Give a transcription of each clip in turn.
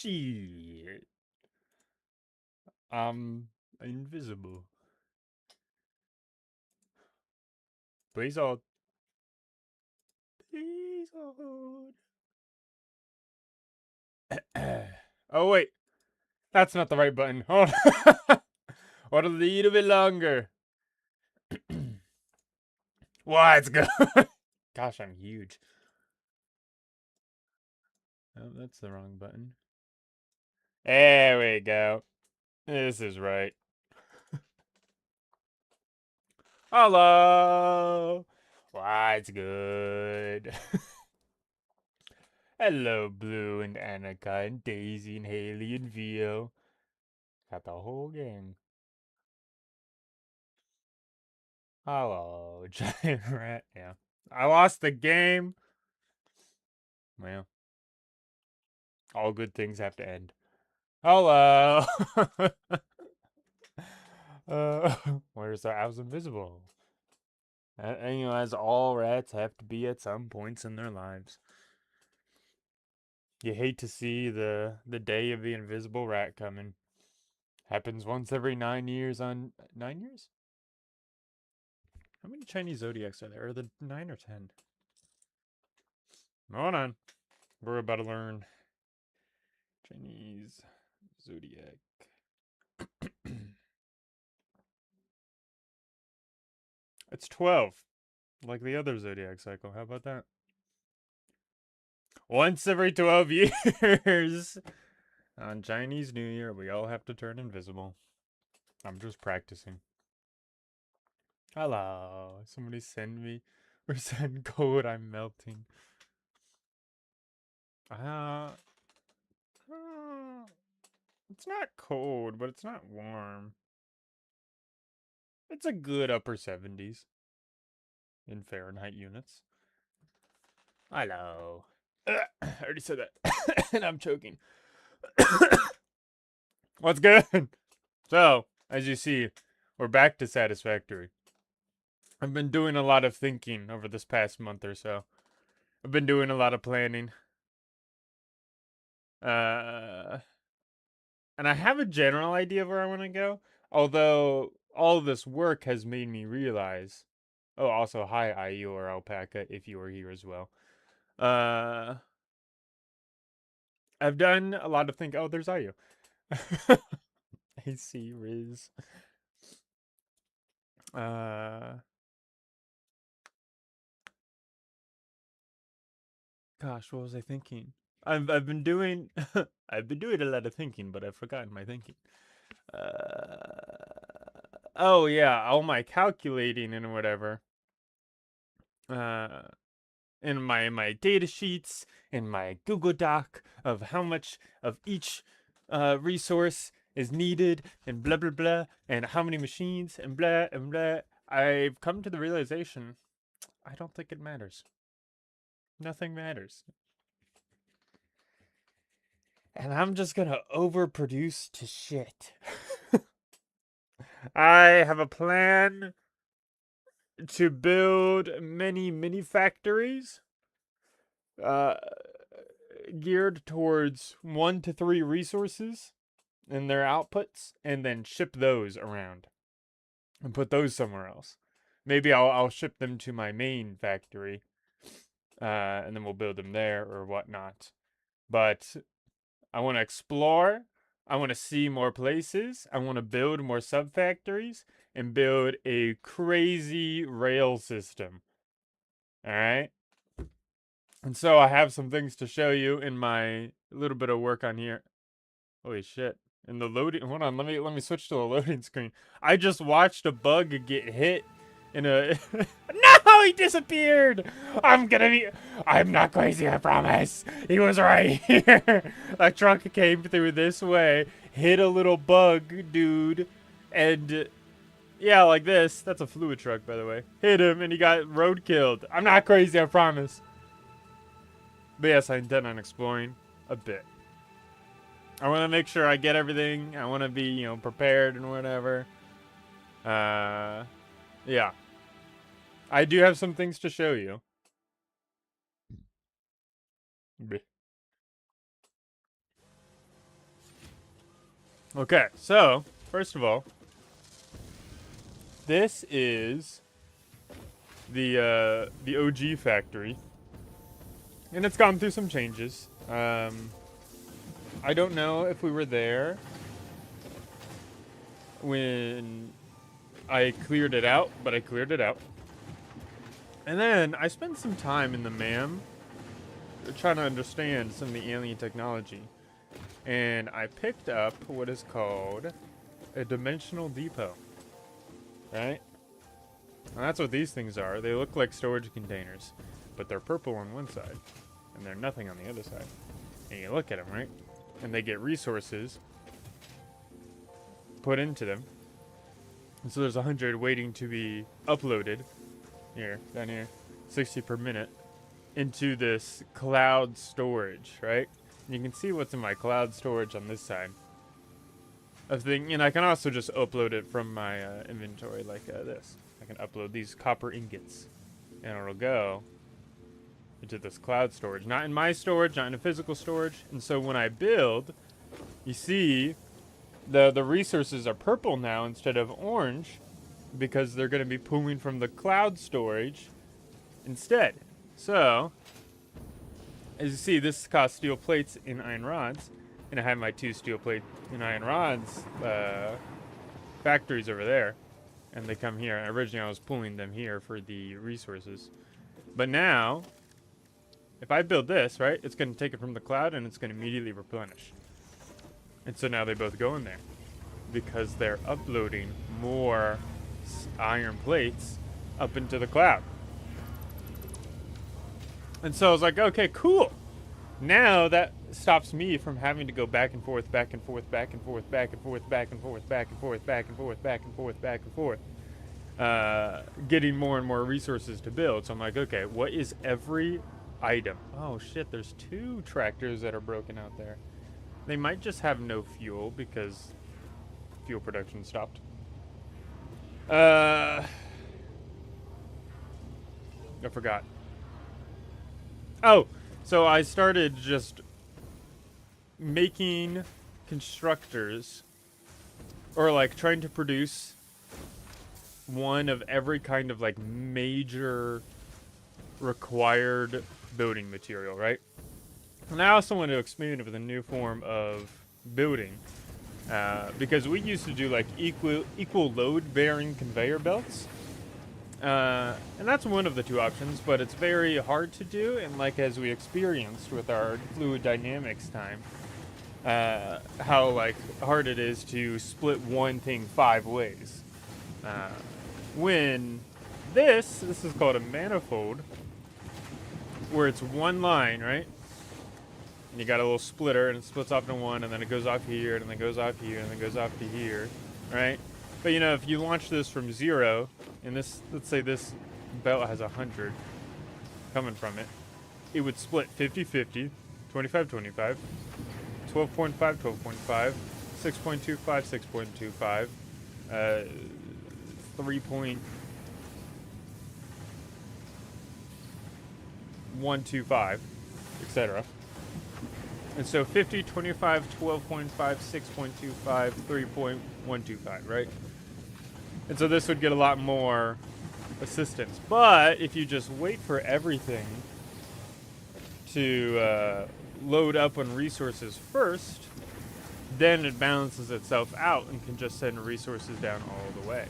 Shit. I'm invisible. Please hold. Please hold. Oh, wait. That's not the right button. Hold on. Hold a little bit longer. Let's go. Gosh, I'm huge. Oh, that's the wrong button. There we go. This is right. Hello. What's good? Hello, Blue and Annika and Daisy and Haley and Vio. Got the whole gang. Hello, Giant Rat. Yeah. I lost the game. Well, all good things have to end. Hello. Where's the? I was invisible. And, as all rats have to be at some points in their lives. You hate to see the day of the invisible rat coming. Happens once every 9 years on 9 years? How many Chinese zodiacs are there? Are there 9 or 10? Hold on. We're about to learn Chinese zodiac. It's 12. Like the other zodiac cycle. How about that? Once every 12 years. On Chinese New Year, we all have to turn invisible. I'm just practicing. Hello. Somebody send me or send code. I'm melting. Uh, it's not cold, but it's not warm. It's a good upper 70s in Fahrenheit units. Hello. I already said that. And I'm choking. What's good? So, as you see, we're back to Satisfactory. I've been doing a lot of thinking over this past month or so. I've been doing a lot of planning. And I have a general idea of where I want to go. Although, all this work has made me realize. Oh, also, hi, IU or Alpaca, if you are here as well. I've done a lot of thinking. Oh, there's IU. I see Riz. Gosh, what was I thinking? I've been doing I've been doing a lot of thinking, but I've forgotten my thinking. Oh yeah, all my calculating and whatever. In my data sheets, in my Google Doc of how much of each resource is needed, and blah blah blah, and how many machines, and blah and blah. I've come to the realization, I don't think it matters. Nothing matters. And I'm just gonna overproduce to shit. I have a plan to build many mini factories uh, geared towards 1 to 3 resources and their outputs, and then ship those around and put those somewhere else. Maybe I'll ship them to my main factory, and then we'll build them there or whatnot. But I want to explore. I want to see more places. I want to build more sub factories and build a crazy rail system. All right. And so I have some things to show you in my little bit of work on here. Holy shit. In the loading, hold on, let me switch to a loading screen. I just watched a bug get hit in a No, he disappeared. I'm not crazy, I promise. He was right here. A truck came through this way, hit a little bug dude, and yeah, like this. That's a fluid truck, by the way. Hit him and he got road killed. I'm not crazy, I promise. But yes, I intend on exploring a bit. I want to make sure I get everything. I want to be, prepared and whatever. Yeah. I do have some things to show you. Okay, so first of all, this is the OG factory, and it's gone through some changes. I don't know if we were there when I cleared it out, but I cleared it out. And then I spent some time in the MAM trying to understand some of the alien technology. And I picked up what is called a dimensional depot. Right? And that's what these things are. They look like storage containers, but they're purple on one side, and they're nothing on the other side. And you look at them, right? And they get resources put into them. And so there's 100 waiting to be uploaded. Here, down here, 60 per minute, into this cloud storage, right? And you can see what's in my cloud storage on this side of thing, and I can also just upload it from my inventory like this. I can upload these copper ingots, and it'll go into this cloud storage, not in my storage, not in a physical storage. And so when I build, you see the resources are purple now instead of orange, because they're going to be pulling from the cloud storage instead. So as you see, this costs steel plates and iron rods, and I have my 2 steel plate and iron rods factories over there, and they come here. Originally I was pulling them here for the resources, but now if I build this, right, it's going to take it from the cloud and it's going to immediately replenish. And so now they both go in there because they're uploading more iron plates up into the cloud. And so I was like, okay, cool. Now that stops me from having to go back and forth, back and forth, back and forth, back and forth, back and forth, back and forth, back and forth, back and forth, back and forth, getting more and more resources to build. So I'm like, okay, what is every item? Oh shit, there's 2 tractors that are broken out there. They might just have no fuel because fuel production stopped. I forgot. Oh, so I started just making constructors, or like trying to produce one of every kind of like major required building material, right? And I also want to experiment with a new form of building, because we used to do like equal load bearing conveyor belts. And that's one of the 2 options, but it's very hard to do, and like as we experienced with our fluid dynamics time, how like hard it is to split one thing 5 ways. When this is called a manifold, where it's one line, right? And you got a little splitter, and it splits off into one, and then it goes off here, and then it goes off here, and then it goes off to here, right? But you know, if you launch this from 0, and this, let's say this belt has 100 coming from it, it would split 50-50, 25-25, 12.5, 12.5, 6.25, 6.25, 3.125, etc. And so 50, 25, 12.5, 6.25, 3.125, right? And so this would get a lot more assistance. But if you just wait for everything to load up on resources first, then it balances itself out and can just send resources down all the way.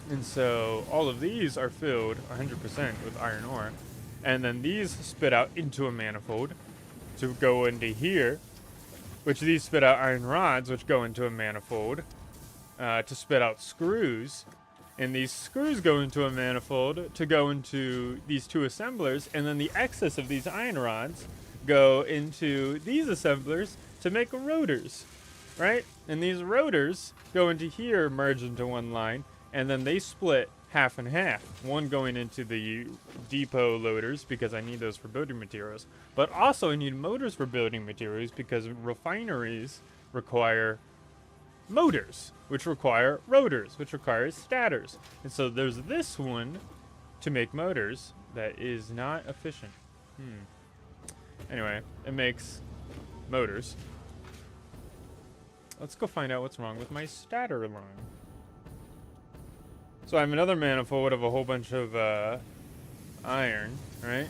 And so all of these are filled 100% with iron ore. And then these spit out into a manifold to go into here, which these spit out iron rods, which go into a manifold to spit out screws. And these screws go into a manifold to go into these 2 assemblers, and then the excess of these iron rods go into these assemblers to make rotors, right? And these rotors go into here, merge into one line, and then they split half and half. One going into the depot loaders because I need those for building materials, but also I need motors for building materials because refineries require motors, which require rotors, which requires stators. And so there's this one to make motors that is not efficient. Anyway, it makes motors. let's go find out what's wrong with my statter line. So I have another manifold of a whole bunch of iron, right?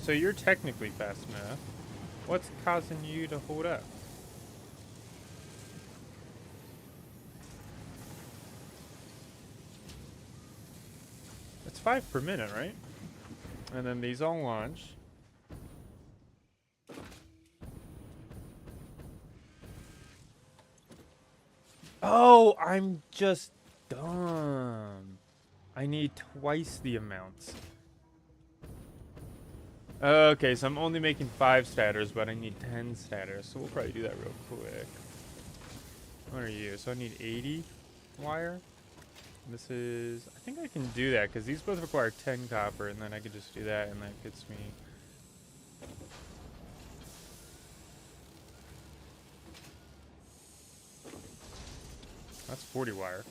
So you're technically fast enough. What's causing you to hold up? It's 5 per minute, right? And then these all launch. Oh, I'm just dumb. I need twice the amounts. Okay, so I'm only making 5 statters, but I need 10 statters, so we'll probably do that real quick. What are you? So I need 80 wire. This is... I think I can do that, because these both require 10 copper, and then I can just do that, and that gets me... That's 40 wire.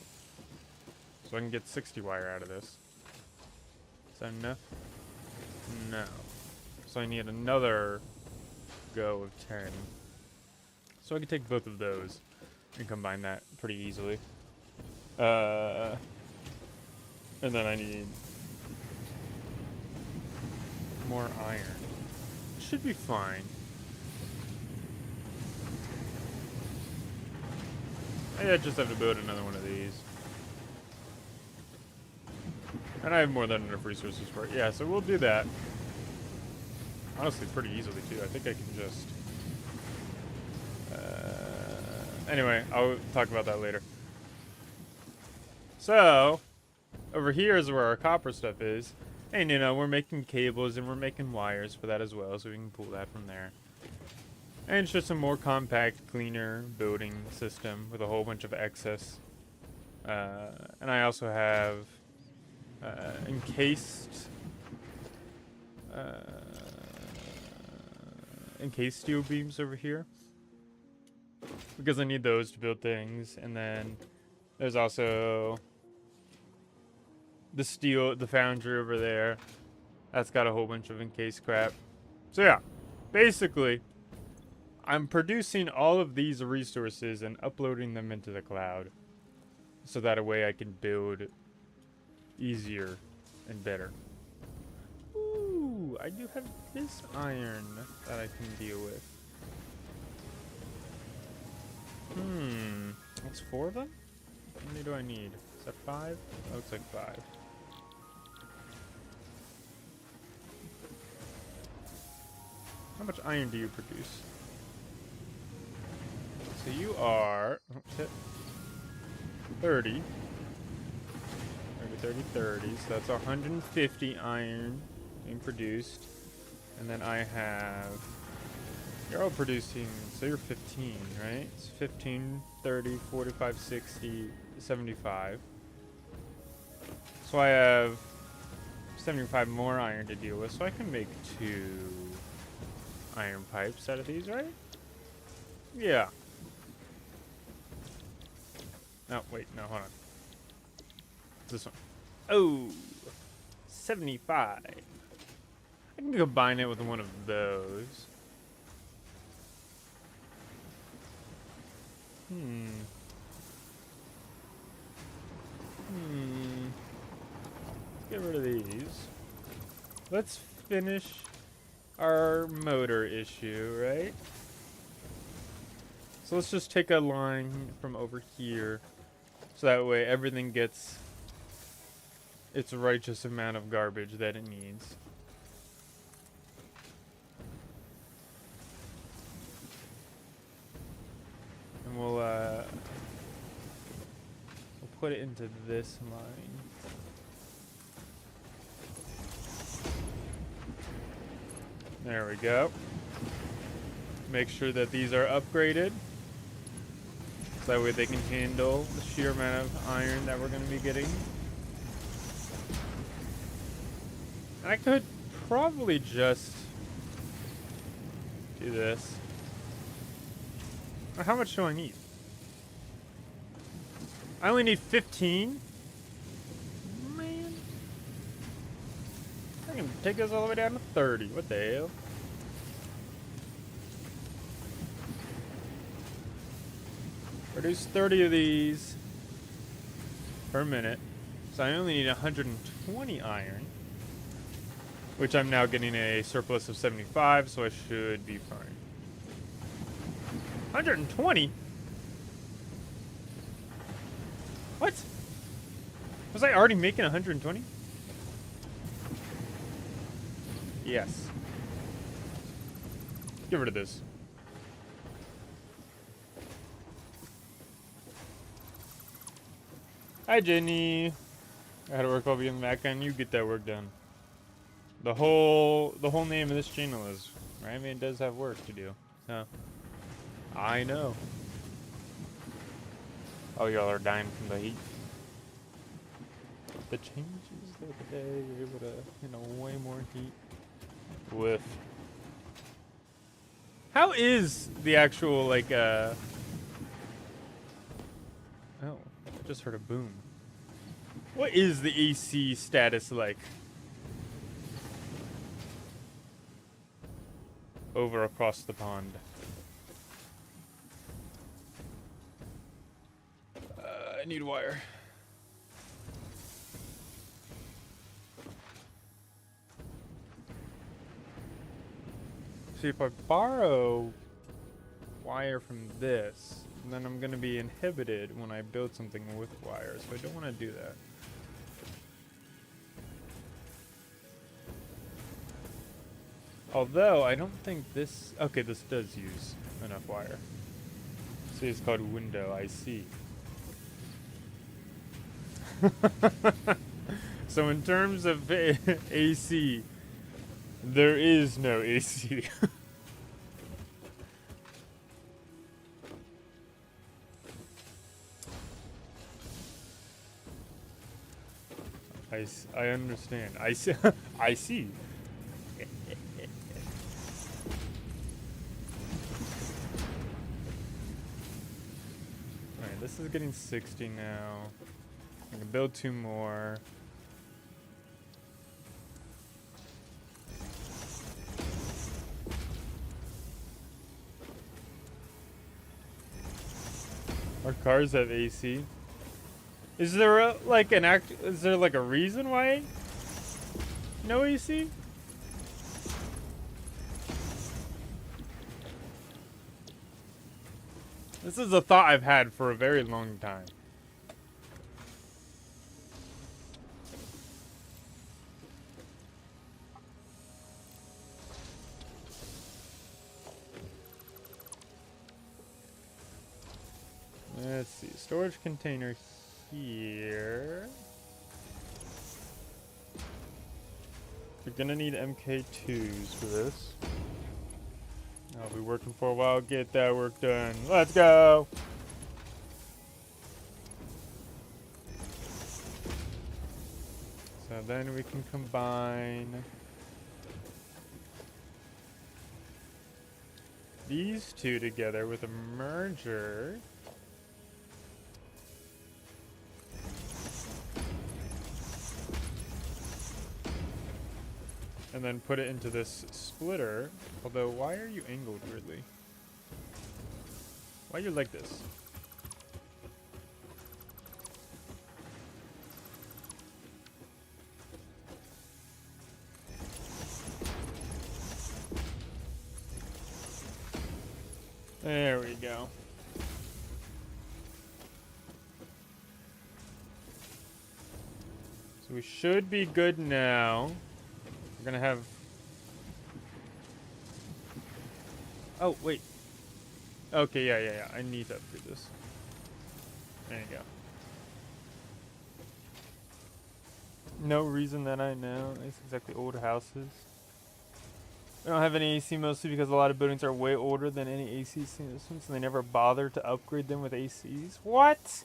So I can get 60 wire out of this. Is that enough? No. So I need another go of 10. So I can take both of those and combine that pretty easily. And then I need more iron. Should be fine. I just have to build another one of these. And I have more than enough resources for it. Yeah, so we'll do that. Honestly, pretty easily, too. I think I can just... anyway, I'll talk about that later. So, over here is where our copper stuff is. And, you know, we're making cables and we're making wires for that as well, so we can pull that from there. And it's just a more compact, cleaner building system with a whole bunch of excess. And I also have encased steel beams over here, because I need those to build things. And then there's also the foundry over there. That's got a whole bunch of encased crap. So yeah, basically, I'm producing all of these resources and uploading them into the cloud, so that a way I can build easier and better. Ooh, I do have this iron that I can deal with. That's 4 of them? How many do I need? Is that 5? That looks like 5. How much iron do you produce? So you are... Oh, shit. 30. 30. So that's 150 iron being produced. And then I have... You're all producing... So you're 15, right? It's 15, 30, 45, 60, 75. So I have 75 more iron to deal with. So I can make 2 iron pipes out of these, right? Yeah. No, wait, no, hold on. It's this one. Oh, 75. I can combine it with one of those. Get rid of these. Let's finish our motor issue, right? So let's just take a line from over here, so that way everything gets its righteous amount of garbage that it needs. And we'll put it into this line. There we go. Make sure that these are upgraded, so that way they can handle the sheer amount of iron that we're going to be getting. And I could probably just do this. How much do I need? I only need 15? Man. I can take this all the way down to 30. What the hell? Produce 30 of these per minute. So I only need 120 iron, which I'm now getting a surplus of 75, so I should be fine. 120? What? Was I already making 120? Yes. Get rid of this. Hi, Jenny. I had to work while being back on. You get that work done. The whole name of this channel is right. I mean, it does have work to do. So I know. Oh, y'all are dying from the heat. The changes of the day, you're able to, way more heat with. How is the actual Oh, I just heard a boom. What is the AC status like? Over across the pond. I need wire. See, if I borrow wire from this, then I'm going to be inhibited when I build something with wire, so I don't want to do that. Although, I don't think this... Okay, this does use enough wire. See, it's called window IC. So in terms of AC, there is no AC. I understand. I see. I see. Alright, this is getting 60 now. I can build 2 more. Our cars have AC. Is there is there a reason why no AC? This is a thought I've had for a very long time. Let's see, storage container here. We're gonna need MK2s for this. I'll be working for a while, get that work done. Let's go! So then we can combine these two together with a merger. And then put it into this splitter. Although, why are you angled weirdly? Why are you like this? There we go. So we should be good now. We're gonna have... Oh, wait. Okay, yeah. I need to upgrade this. There you go. No reason that I know. It's exactly old houses. We don't have any AC mostly because a lot of buildings are way older than any AC systems, so they never bother to upgrade them with ACs. What?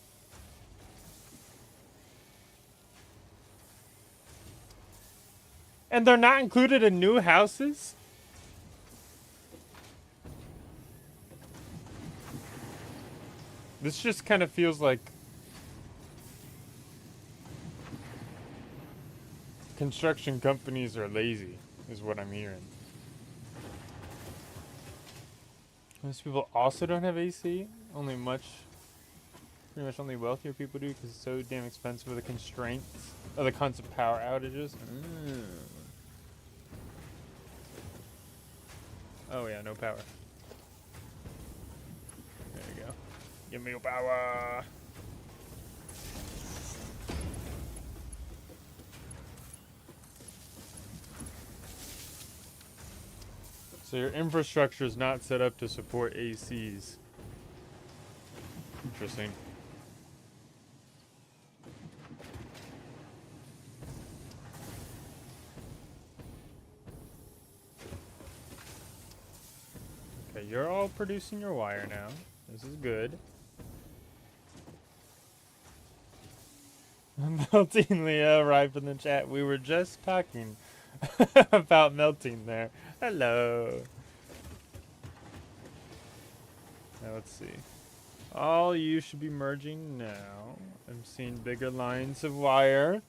And they're not included in new houses? This just kind of feels like construction companies are lazy, is what I'm hearing. Most people also don't have AC, only much Pretty much only wealthier people do because it's so damn expensive with the constraints of the constant power outages. Oh yeah, no power. There you go. Give me your power. So your infrastructure is not set up to support ACs. Interesting. Okay, you're all producing your wire now. This is good. Melting Leah arrived in the chat. We were just talking about melting there. Hello. Now let's see. All you should be merging now. I'm seeing bigger lines of wire.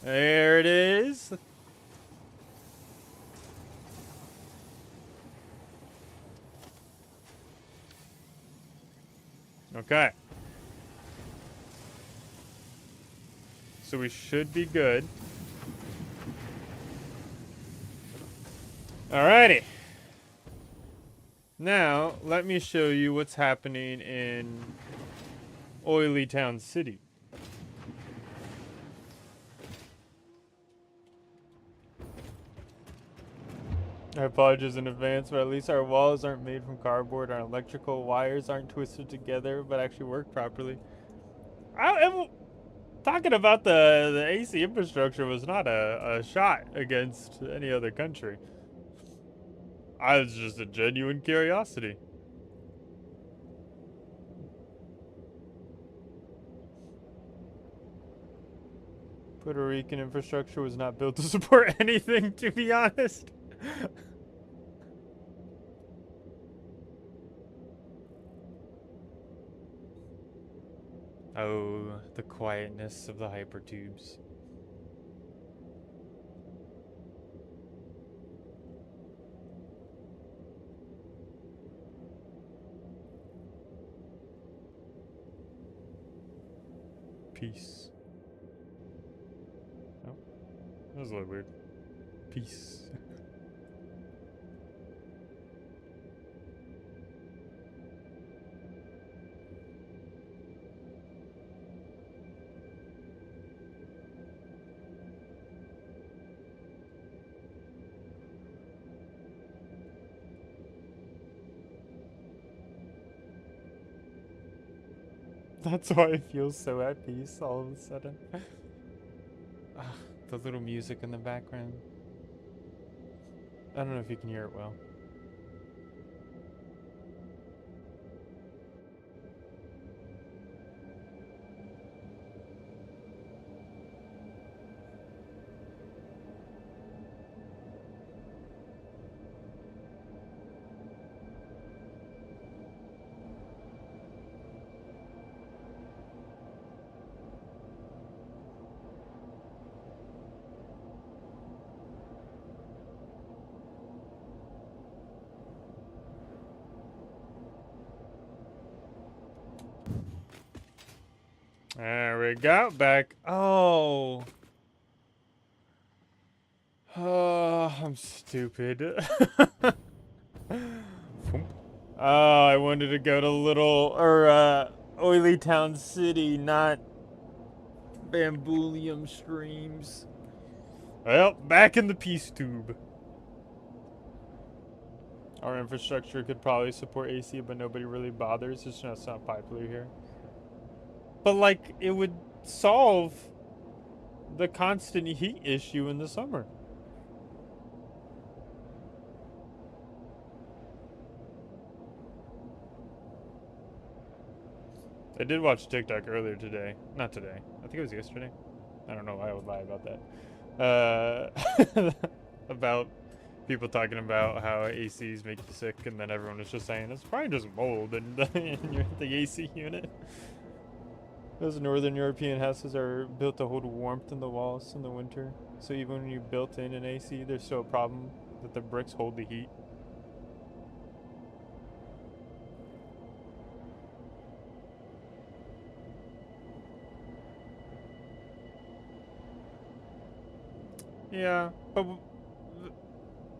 There it is. Okay. So we should be good. Alrighty. Now, let me show you what's happening in Oily Town City. I apologize in advance, but at least our walls aren't made from cardboard. Our electrical wires aren't twisted together, but actually work properly. Talking about the AC infrastructure was not a shot against any other country. I was just a genuine curiosity. Puerto Rican infrastructure was not built to support anything, to be honest. Oh, the quietness of the hypertubes. Peace. Oh, that was a little weird. Peace. That's why I feel so at peace all of a sudden. The little music in the background. I don't know if you can hear it well. There we go. Back. Oh. Oh, I'm stupid. Oh, I wanted to go to Oily Town City, not Bamboolium Streams. Well, back in the peace tube. Our infrastructure could probably support AC, but nobody really bothers. It's just not popular here. But, like, it would solve the constant heat issue in the summer. I did watch TikTok earlier today. Not today. I think it was yesterday. I don't know why I would lie about that. About people talking about how ACs make you sick, and then everyone was just saying it's probably just mold in the AC unit. Those northern European houses are built to hold warmth in the walls in the winter. So even when you built in an AC, there's still a problem that the bricks hold the heat. Yeah, but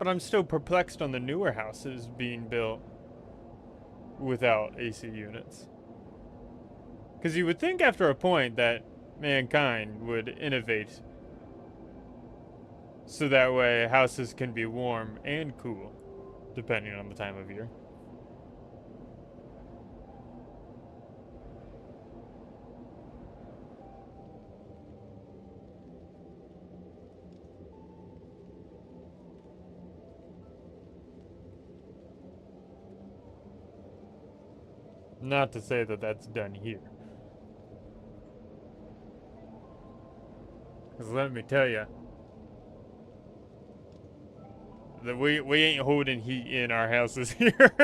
I'm still perplexed on the newer houses being built without AC units. Because you would think after a point that mankind would innovate so that way houses can be warm and cool, depending on the time of year. Not to say that that's done here. Because let me tell you, that we ain't holding heat in our houses here.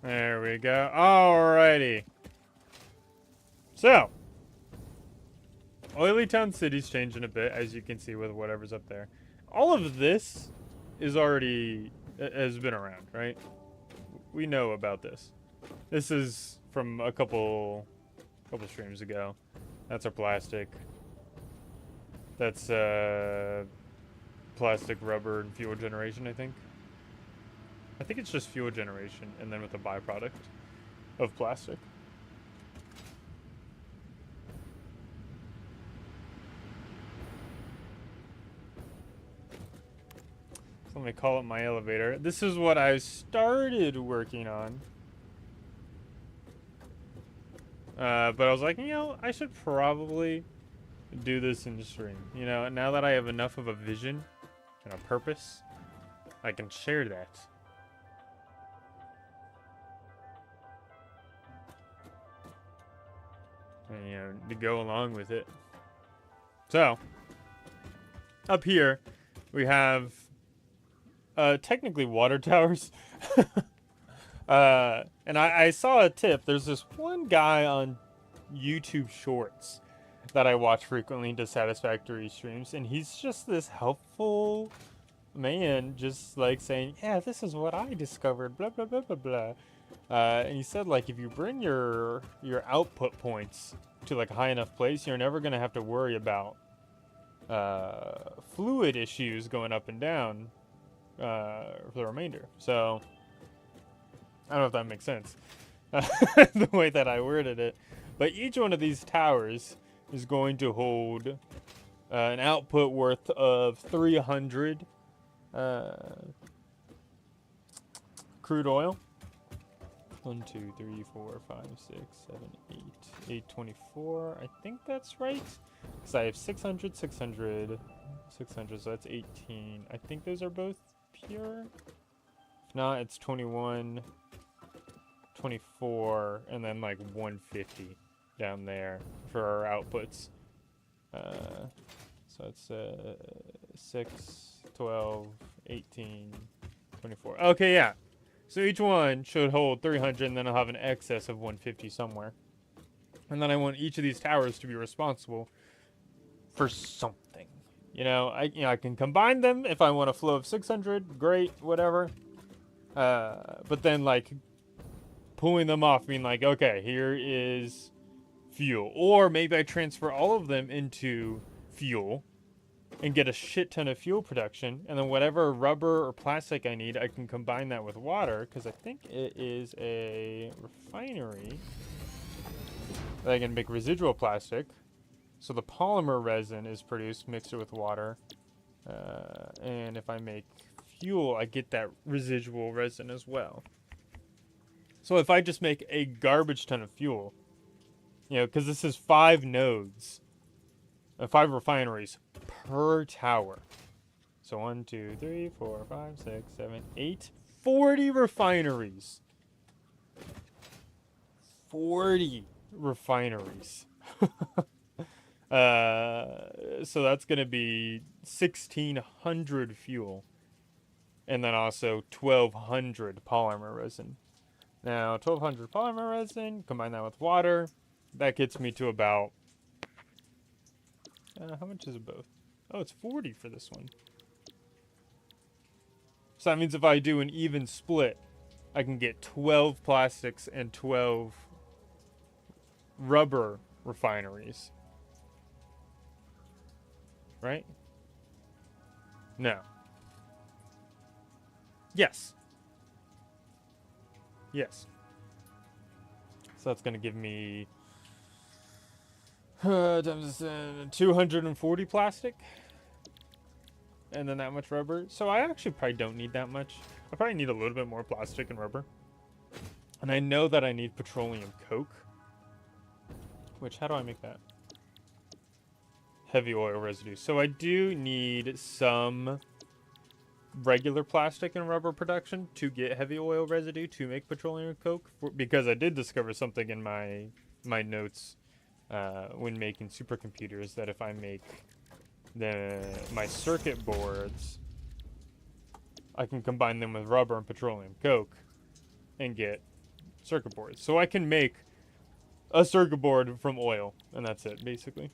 There we go. Alrighty. So, Oily Town City's changing a bit, as you can see with whatever's up there. All of this is already has been around, right? We know about this. This is from a couple streams ago. That's our plastic. That's plastic, rubber, and fuel generation, I think. I think it's just fuel generation, and then with a byproduct of plastic. So let me call up my elevator. This is what I started working on. But I was like, you know, I should probably do this in stream. You know, now that I have enough of a vision and a purpose, I can share that. And, you know, to go along with it. So, up here, we have technically water towers. And I saw a tip. There's this one guy on YouTube Shorts that I watch frequently to Satisfactory streams, and he's just this helpful man, just like saying, yeah, this is what I discovered, blah, blah, blah, blah, blah. And he said, like, if you bring your output points to, like, a high enough place, you're never going to have to worry about fluid issues going up and down for the remainder. So, I don't know if that makes sense, the way that I worded it. But each one of these towers is going to hold an output worth of 300 crude oil. 1, 2, 3, 4, 5, 6, 7, 8, 824. I think that's right. Because I have 600, 600, 600, so that's 18. I think those are both pure. If not, it's 21, 24, and then like 150 down there for our outputs. So it's 6, 12, 18, 24. Okay, yeah. So each one should hold 300, and then I'll have an excess of 150 somewhere. And then I want each of these towers to be responsible for something. You know, I can combine them if I want a flow of 600, great, whatever. But then, like, pulling them off, being like, okay, here is fuel. Or maybe I transfer all of them into fuel and get a shit ton of fuel production, and then whatever rubber or plastic I need, I can combine that with water, because I think it is a refinery that I can make residual plastic. So the polymer resin is produced, mixed it with water, and if I make fuel, I get that residual resin as well. So if I just make a garbage ton of fuel, you know, because this is 5 nodes, 5 refineries per tower. So 1, 2, 3, 4, 5, 6, 7, 8, 40 refineries. 40 refineries. So that's going to be 1,600 fuel. And then also 1,200 polymer resin. Now, 1,200 polymer resin, combine that with water. That gets me to about... how much is it both? Oh, it's 40 for this one. So that means if I do an even split, I can get 12 plastics and 12 rubber refineries. Right? No. Yes. Yes. So that's going to give me 240 plastic. And then that much rubber. So I actually probably don't need that much. I probably need a little bit more plastic and rubber. And I know that I need petroleum coke. Which, how do I make that? Heavy oil residue. So I do need some regular plastic and rubber production to get heavy oil residue to make petroleum coke. Because I did discover something in my notes when making supercomputers, that if I make my circuit boards, I can combine them with rubber and petroleum coke and get circuit boards. So I can make a circuit board from oil, and that's it, basically.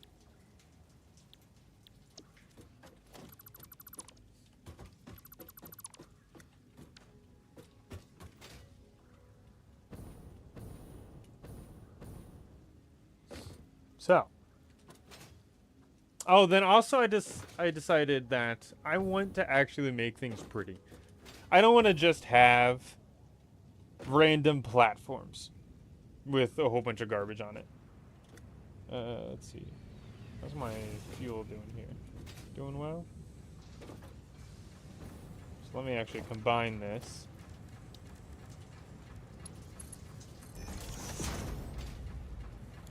So. Oh, then also I decided that I want to actually make things pretty. I don't want to just have random platforms with a whole bunch of garbage on it. Let's see. How's my fuel doing here? Doing well? So let me actually combine this.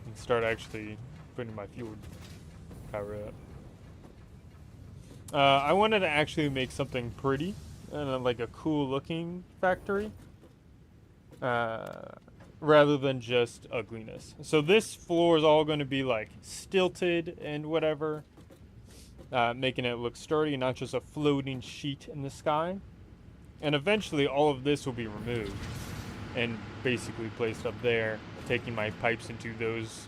And start actually putting my fuel power up. I wanted to actually make something pretty and like a cool looking factory rather than just ugliness. So this floor is all going to be like stilted and whatever, making it look sturdy, not just a floating sheet in the sky. And eventually all of this will be removed and basically placed up there, taking my pipes into those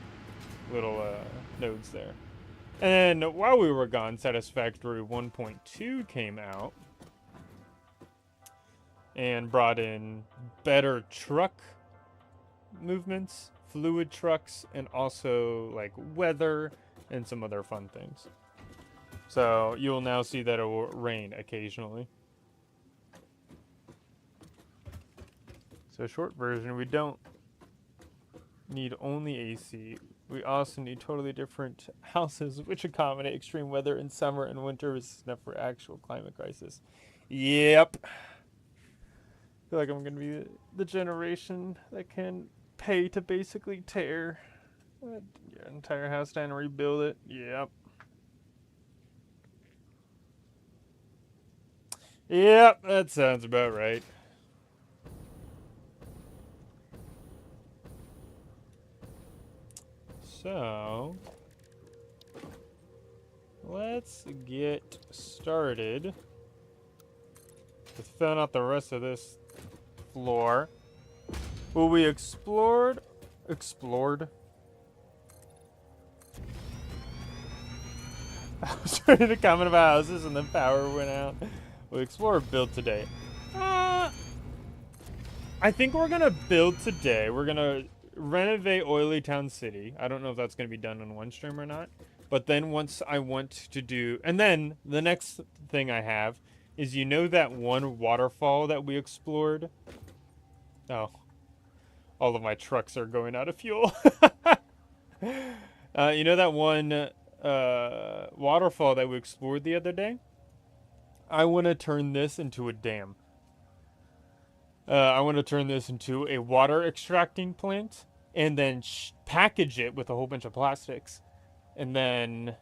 little nodes there. And while we were gone, Satisfactory 1.2 came out and brought in better truck movements, fluid trucks, and also like weather and some other fun things. So you'll now see that it will rain occasionally. So short version, we don't need only AC. We also need totally different houses which accommodate extreme weather in summer and winter is enough for actual climate crisis. Yep. I feel like I'm going to be the generation that can pay to basically tear your entire house down and rebuild it. Yep. Yep, that sounds about right. So, let's get started with filling out the rest of this floor. Well, we explored. I was ready to comment about houses and then power went out. We explored build today. I think we're gonna build today. We're gonna renovate Oily Town City. I don't know if that's gonna be done on one stream or not. But then once I want to do, and then the next thing I have is, you know, that one waterfall that we explored? Oh, all of my trucks are going out of fuel. You know that one waterfall that we explored the other day? I want to turn this into a dam. I want to turn this into a water extracting plant and then package it with a whole bunch of plastics. And then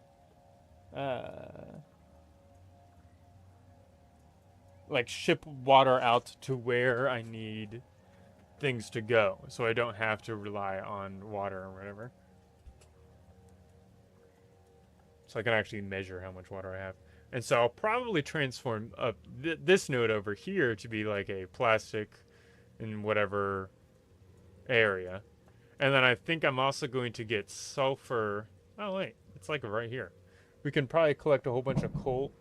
like ship water out to where I need things to go, so I don't have to rely on water or whatever. So I can actually measure how much water I have. And so I'll probably transform this node over here to be like a plastic in whatever area. And then I think I'm also going to get sulfur. Oh, wait. It's like right here. We can probably collect a whole bunch of coal.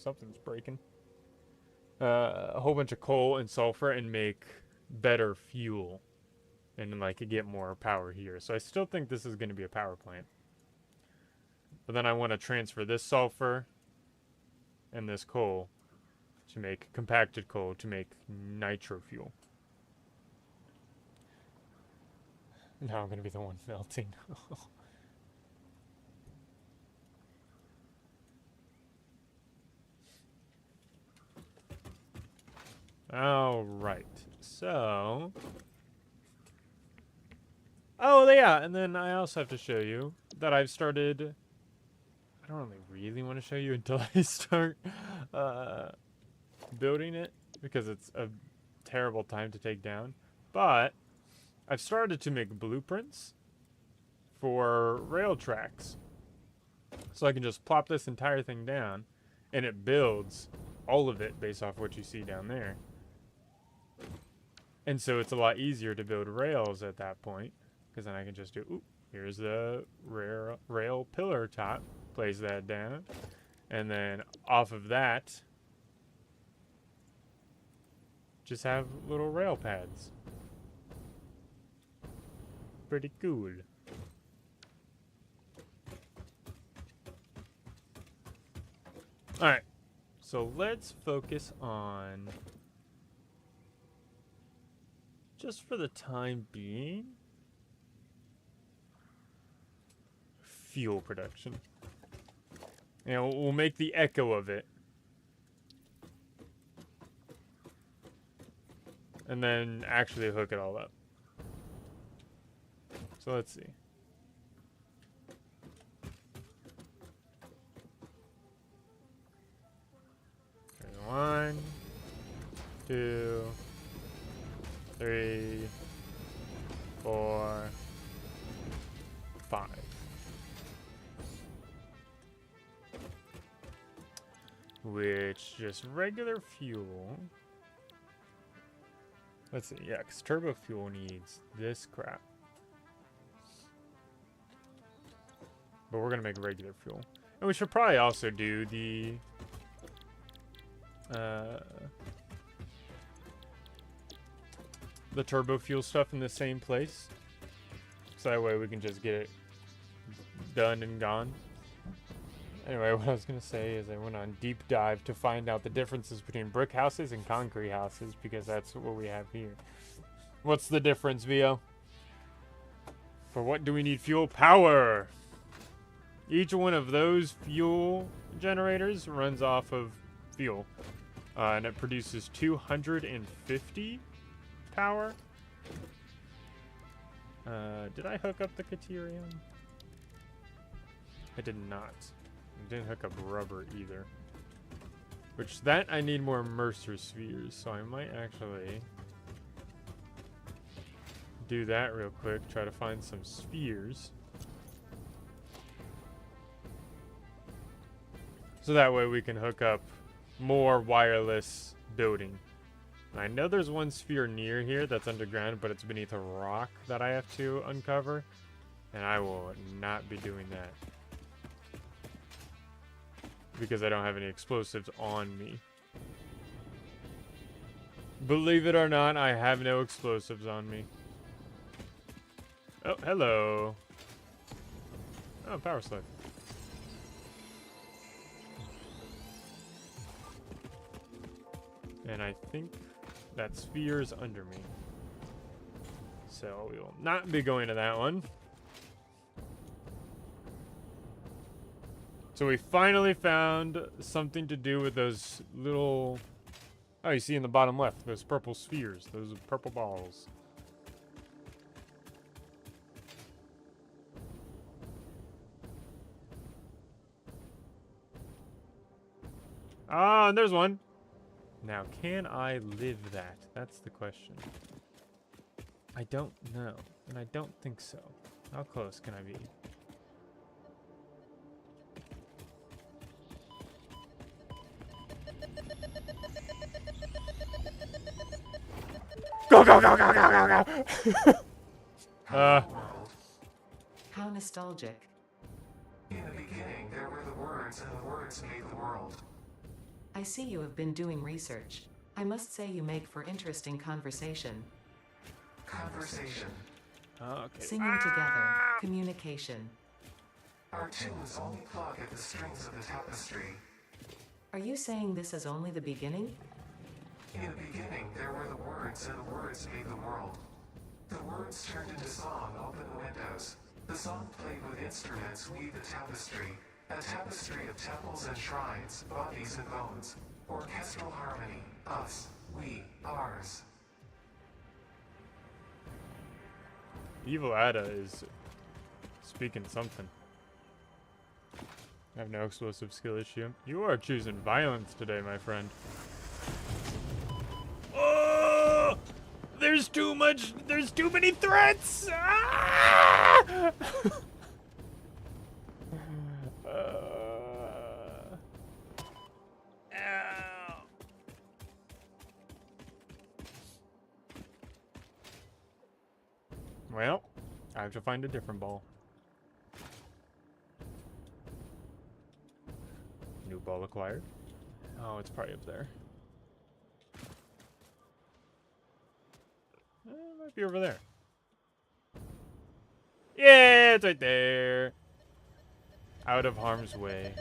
something's breaking. A whole bunch of coal and sulfur and make better fuel. And like get more power here. So I still think this is going to be a power plant. But then I want to transfer this sulfur and this coal to make compacted coal to make nitro fuel. Now I'm going to be the one melting. All right. So, oh yeah, and then I also have to show you that I've started. I don't really want to show you until I start building it because it's a terrible time to take down. But I've started to make blueprints for rail tracks, so I can just plop this entire thing down, and it builds all of it based off what you see down there. And so it's a lot easier to build rails at that point, because then I can just do, oop, here's the rail pillar top, place that down, and then off of that, just have little rail pads. Pretty cool. Alright, so let's focus on, just for the time being, fuel production. And we'll make the echo of it. And then actually hook it all up. So let's see. There's 1, 2, 3, 4, 5. Which just regular fuel. Let's see, yeah, because turbo fuel needs this crap. But we're gonna make regular fuel. And we should probably also do the turbo fuel stuff in the same place. So that way we can just get it done and gone. Anyway, what I was going to say is I went on deep dive to find out the differences between brick houses and concrete houses, because that's what we have here. What's the difference, Vio? For what do we need fuel? Power! Each one of those fuel generators runs off of fuel. And it produces 250 power. Did I hook up the Caterium? I did not. I didn't hook up rubber either. Which, that I need more Mercer spheres, so I might actually do that real quick. Try to find some spheres. So that way we can hook up more wireless building. I know there's one sphere near here that's underground, but it's beneath a rock that I have to uncover. And I will not be doing that, because I don't have any explosives on me. Believe it or not, I have no explosives on me. Oh, hello. Oh, power slave. And I think that sphere is under me. So we will not be going to that one. So we finally found something to do with those little... Oh, you see in the bottom left, those purple spheres, those purple balls. Ah, and there's one. Now, can I live that? That's the question. I don't know, and I don't think so. How close can I be? Go, go, go, go, go, go, go! How nostalgic. In the beginning, there were the words, and the words made the world. I see you have been doing research. I must say you make for interesting conversation. Conversation. Okay. Singing together, communication. Our tunes only plug at the strings of the tapestry. Are you saying this is only the beginning? In the beginning, there were the words, and the words made the world. The words turned into song, open the windows. The song played with instruments, weave the tapestry. A tapestry of temples and shrines, bodies and bones. Orchestral harmony. Us. We. Ours. Evil Ada is speaking something. I have no explosive skill issue. You are choosing violence today, my friend. Oh! There's too many threats! Ah! Ow. Well, I have to find a different ball. New ball acquired. Oh, it's probably up there. It might be over there. Yeah, it's right there. Out of harm's way.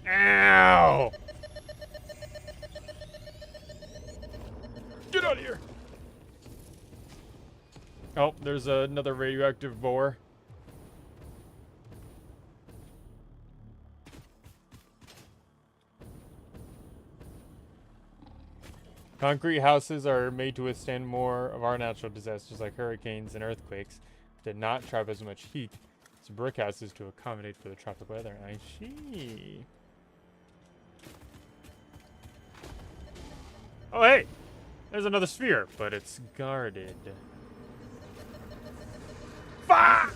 Ow! Get out of here! Oh, there's another radioactive boar. Concrete houses are made to withstand more of our natural disasters like hurricanes and earthquakes, but did not trap as much heat as brick houses to accommodate for the tropic weather. I see. Oh, hey! There's another sphere, but it's guarded. Fuck!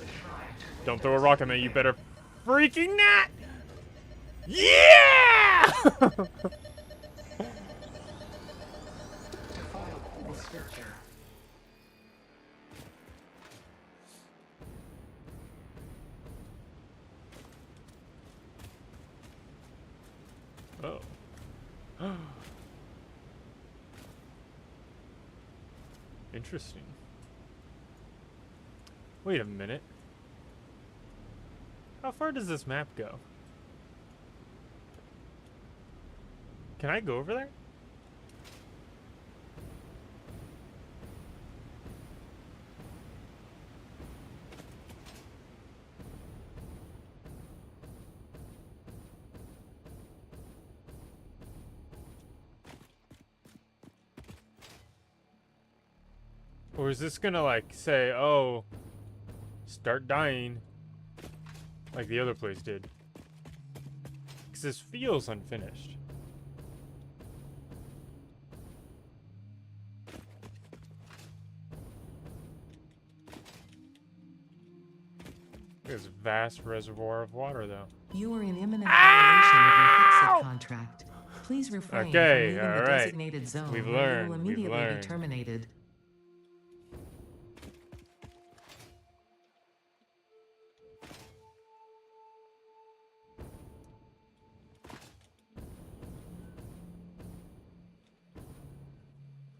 Don't throw a rock at me, you better freaking not! Yeah! Oh. Interesting. Wait a minute. How far does this map go? Can I go over there? Or is this gonna like say, oh, start dying like the other place did? Because this feels unfinished. There's a vast reservoir of water, though. You are in imminent violation of your fixed contract. Please refrain from leaving the designated zone We've or learned. you will immediately be terminated.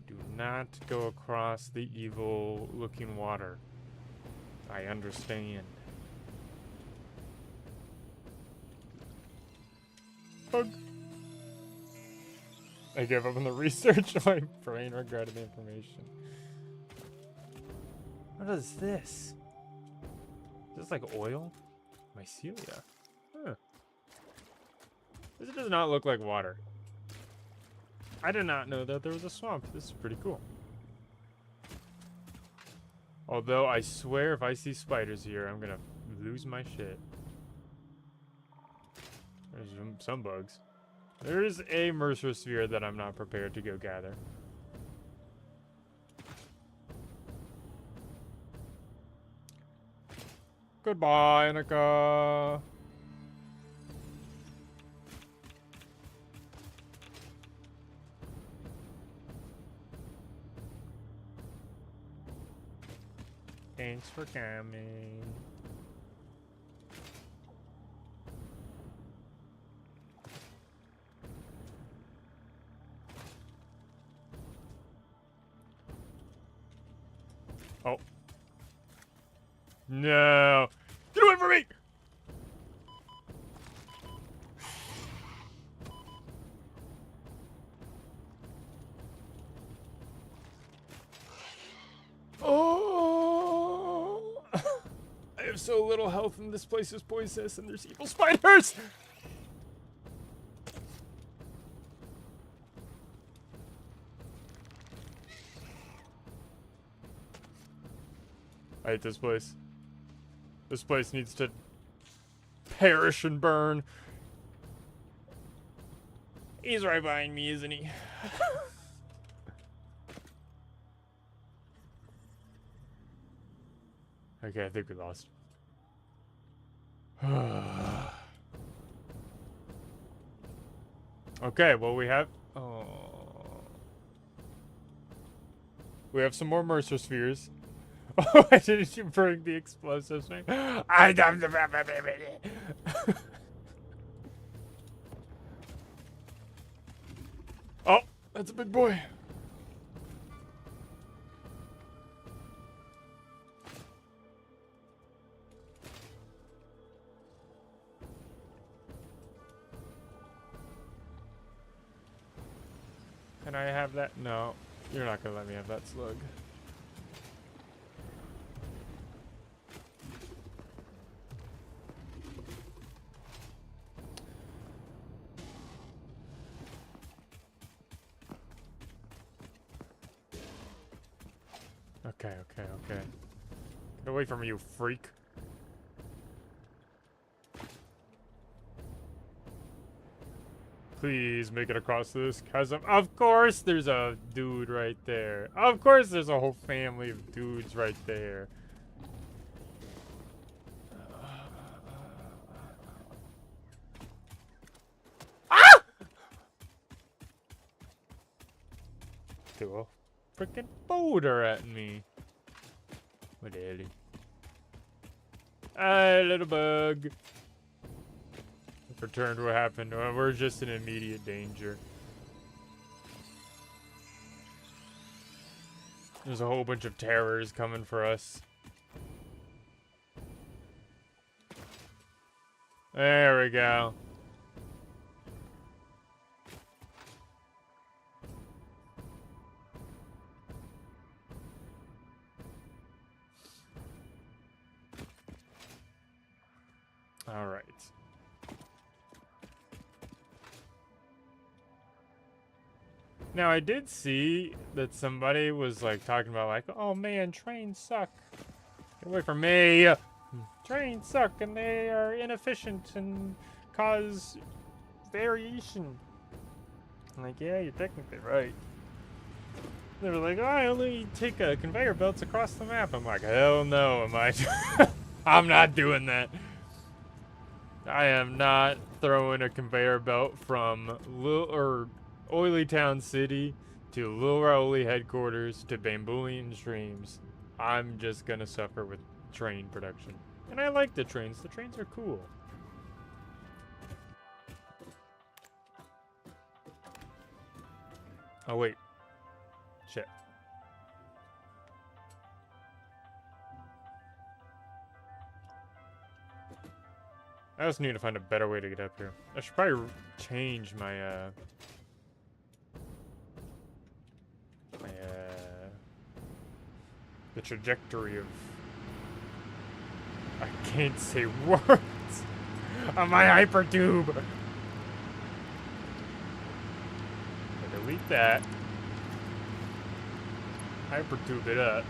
Do not go across the evil-looking water. I understand. Bug. I gave up on the research. My brain regretted the information. What is this? Is this like oil? Mycelia. Huh. This does not look like water. I did not know that there was a swamp. This is pretty cool. Although I swear if I see spiders here, I'm gonna lose my shit. There's some bugs. There's a Mercer sphere that I'm not prepared to go gather. Goodbye, Annika. Thanks for coming. Oh. No. Get away from me! Oh. I have so little health and this place is poisonous and there's evil spiders! I hate this place. This place needs to perish and burn. He's right behind me, isn't he? Okay, I think we lost. Okay, well we have... Oh. We have some more Mercer spheres. Oh, I didn't even bring the explosives. I don't... Oh, that's a big boy. Can I have that? No, you're not gonna let me have that slug. Okay, okay, okay. Get away from me, you freak. Please make it across this chasm. Of course there's a dude right there. Of course there's a whole family of dudes right there. Ah! Threw a freaking boulder at me. What the hell? Ah, little bug. Returned what happened. We're just in immediate danger. There's a whole bunch of terrors coming for us. There we go. All right. Now, I did see that somebody was, like, talking about, like, oh, man, trains suck. Get away from me. Trains suck, and they are inefficient and cause variation. I'm like, yeah, you're technically right. They were like, oh, I only take conveyor belts across the map. I'm like, hell no, am I? I'm not doing that. I am not throwing a conveyor belt from Oily Town City to Lil Rowley headquarters to Bamboolian Streams. I'm just gonna suffer with train production. And I like the trains. The trains are cool. Oh, wait. Shit. I just need to find a better way to get up here. I should probably change my, the trajectory of... I can't say words on my hypertube. Delete that. Hypertube it up.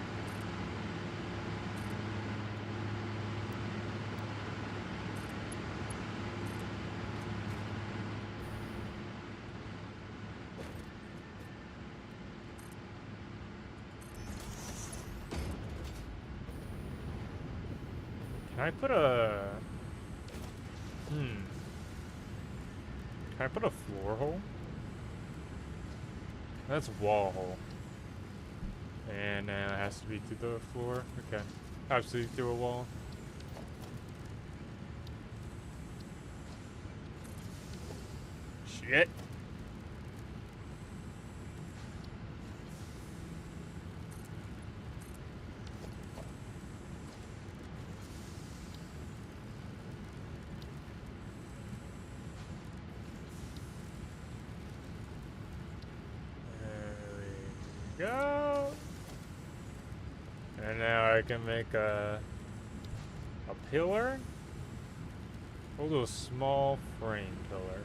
Can I put a... Can I put a floor hole? That's a wall hole. And it has to be through the floor. Okay. Absolutely through a wall. Shit. And now I can make a pillar? A little small frame pillar.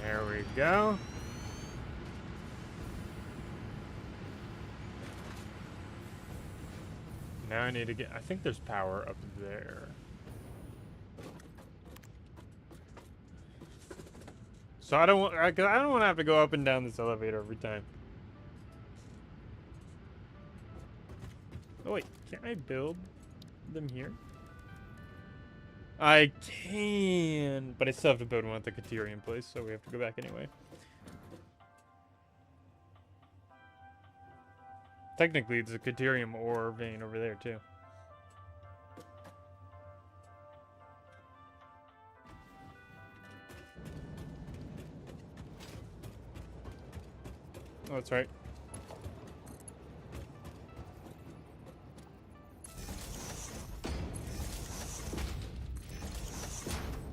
There we go. Now I need to get, I think there's power up there. So I don't want to have to go up and down this elevator every time. Oh wait, can I build them here? I can, but I still have to build one at the Caterian place, so we have to go back anyway. Technically, it's a Caterium ore vein over there, too. Oh, that's right.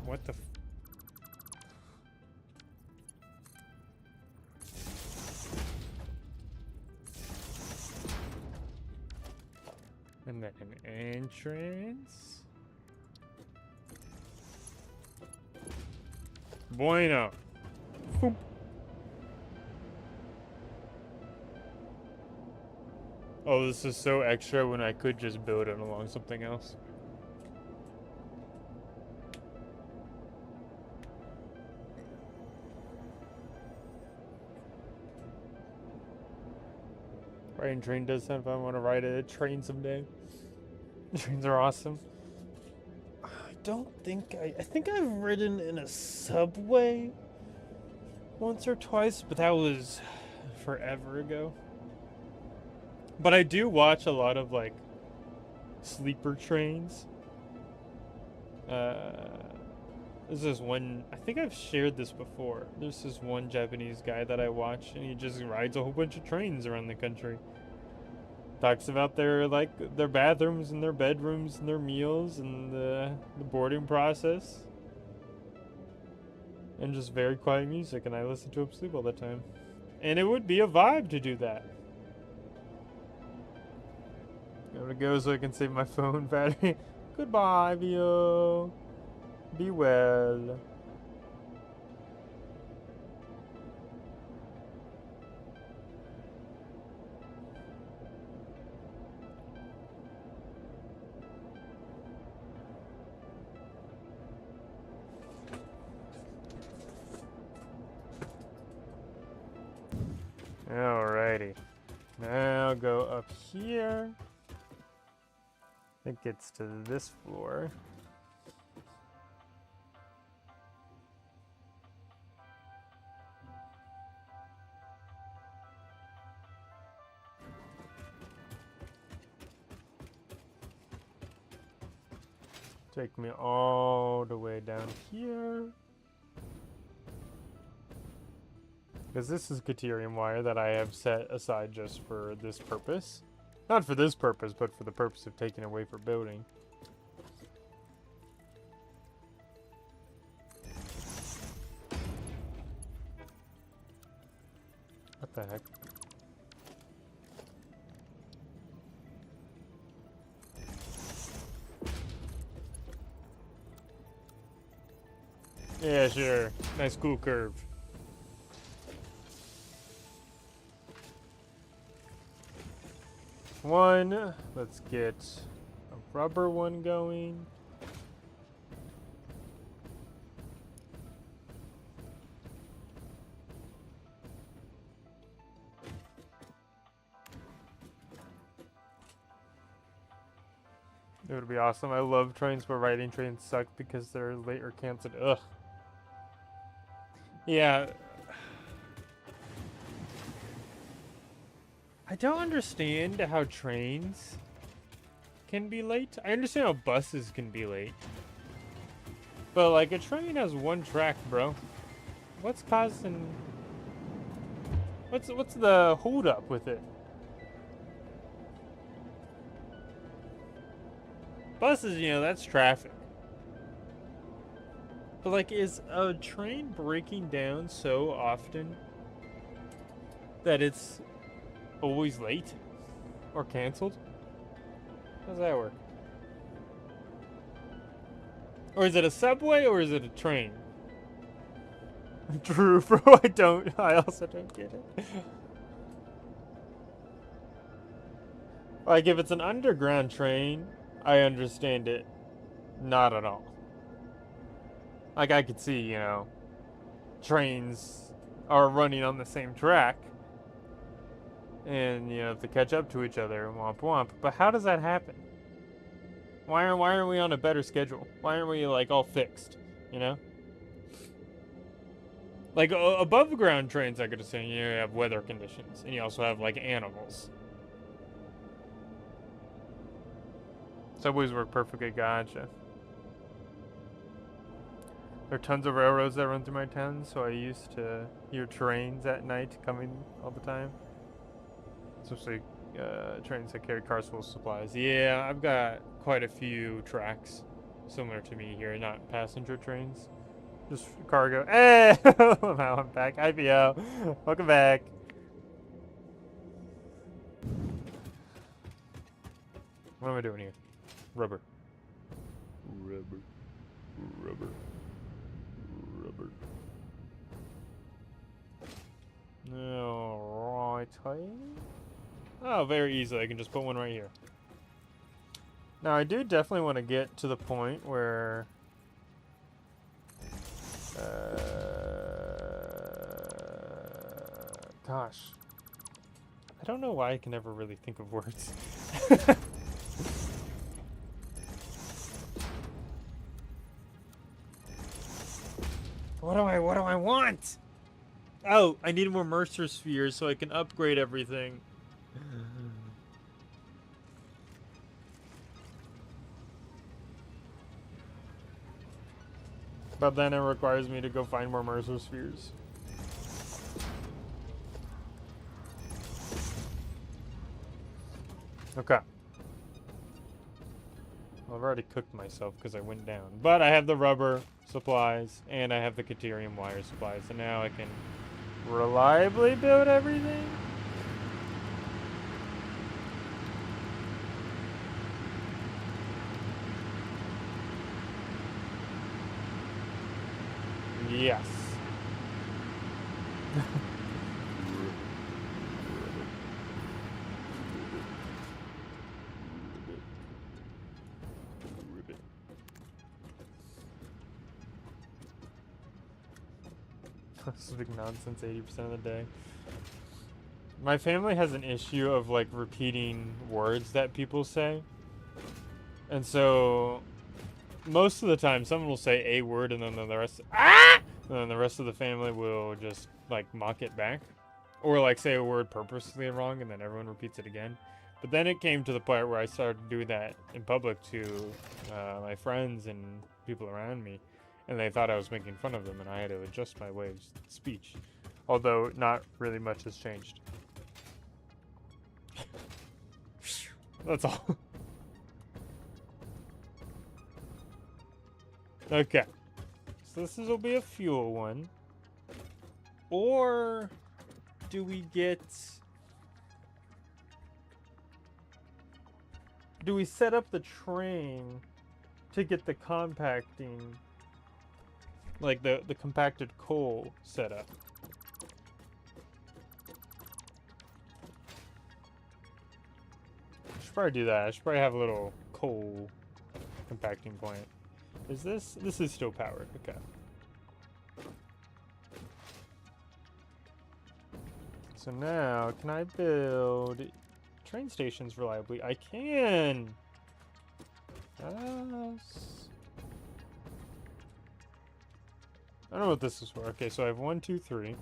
What the f... And then an entrance. Bueno. Boop. Oh, this is so extra when I could just build it along something else. Riding train does sound fun. I want to ride a train someday. Trains are awesome. I don't think I think I've ridden in a subway once or twice, but that was forever ago. But I do watch a lot of like sleeper trains. There's this one, I think I've shared this before. There's this one Japanese guy that I watch, and he just rides a whole bunch of trains around the country. Talks about their bathrooms and their bedrooms and their meals and the boarding process. And just very quiet music, and I listen to him sleep all the time. And it would be a vibe to do that. I'm gonna go so I can save my phone battery. Goodbye, Vio. Be well. Alrighty. Now go up here. It gets to this floor. Take me all the way down here. Because this is Caterium wire that I have set aside just for this purpose. Not for this purpose, but for the purpose of taking away for building. What the heck? Yeah, sure. Nice cool curve. One. Let's get a rubber one going. It would be awesome. I love trains, but riding trains suck because they're late or canceled. Ugh. Yeah. I don't understand how trains can be late. I understand how buses can be late. But like a train has one track, bro. What's causing? What's the hold up with it? Buses, you know, that's traffic. But like, is a train breaking down so often that it's always late or canceled? How's that work? Or is it a subway or is it a train? True, bro. I also don't get it. Like, if it's an underground train, I understand it. Not at all. Like, I could see, you know, trains are running on the same track. And, you know, if they catch up to each other, womp womp. But how does that happen? Why aren't we on a better schedule? Why aren't we, like, all fixed? You know? Like, above ground trains, I could assume you have weather conditions. And you also have, like, animals. Subways work perfectly, gotcha. There are tons of railroads that run through my town, so I used to hear trains at night coming all the time. Especially trains that carry cars full of supplies. Yeah, I've got quite a few tracks similar to me here, not passenger trains. Just cargo. Hey! Now I'm back. IPO. Welcome back. What am I doing here? Rubber. Rubber. Rubber. Rubber. Alright. Oh, very easily. I can just put one right here. Now, I do definitely want to get to the point where... gosh. I don't know why I can never really think of words. What do I want? Oh, I need more Mercer spheres so I can upgrade everything. But then it requires me to go find more Mercer spheres. Okay. Well, I've already cooked myself because I went down. But I have the rubber supplies and I have the Caterium wire supplies. So now I can reliably build everything. Yes. This is big nonsense 80% of the day. My family has an issue of like repeating words that people say. And so most of the time someone will say a word and then the rest and then the rest of the family will just like mock it back. Or like say a word purposely wrong and then everyone repeats it again. But then it came to the point where I started doing that in public to my friends and people around me. And they thought I was making fun of them, and I had to adjust my way of speech. Although, not really much has changed. That's all. Okay. So this will be a fuel one. Or do we get... do we set up the train to get the compacting... like the compacted coal set up? I should probably do that. I should probably have a little coal compacting plant. Is this is still powered? Okay. So now, can I build train stations reliably? I can. Yes. I don't know what this is for. Okay, so I have 1, 2, 3.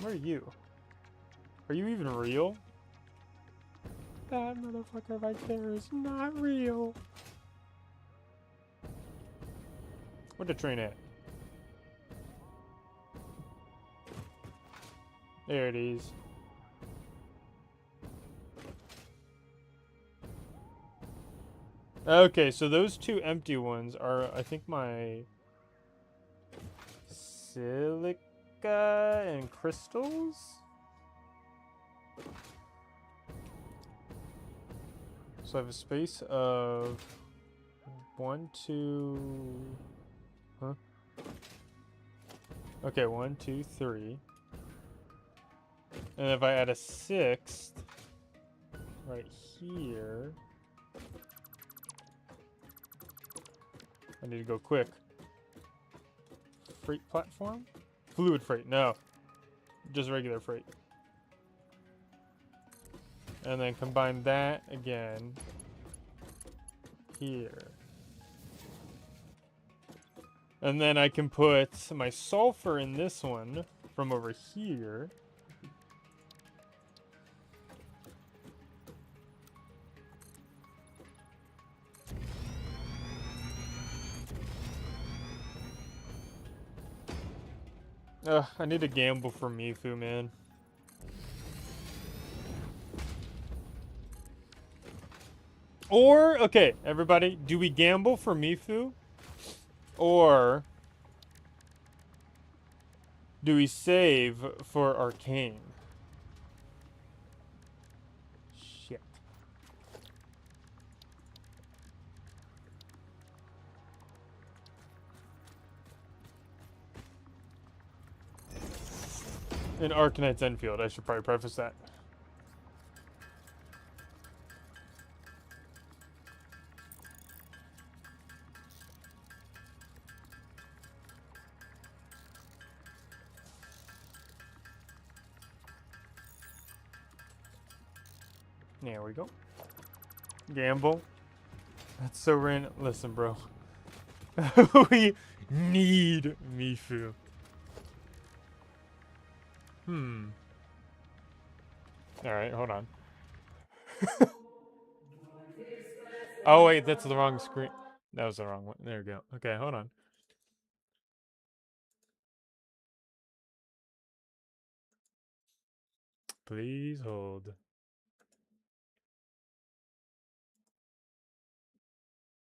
Where are you? Are you even real? That motherfucker right there is not real. Where'd the train at? There it is. Okay, so those two empty ones are, I think, my silica and crystals? So I have a space of 1, 2... Huh? Okay, 1, 2, 3. And if I add a 6th right here... I need to go quick. Freight platform? Fluid freight, no. Just regular freight. And then combine that again here. And then I can put my sulfur in this one from over here. Ugh, I need to gamble for Mifu, man. Or, okay, everybody, do we gamble for Mifu? Or do we save for Arcane? Shit. In Arcanite's Enfield, I should probably preface that. There we go. Gamble. That's so random. Listen, bro. We need Mifu. Alright, hold on. Oh, wait, that's the wrong screen. That was the wrong one. There we go. Okay, hold on. Please hold.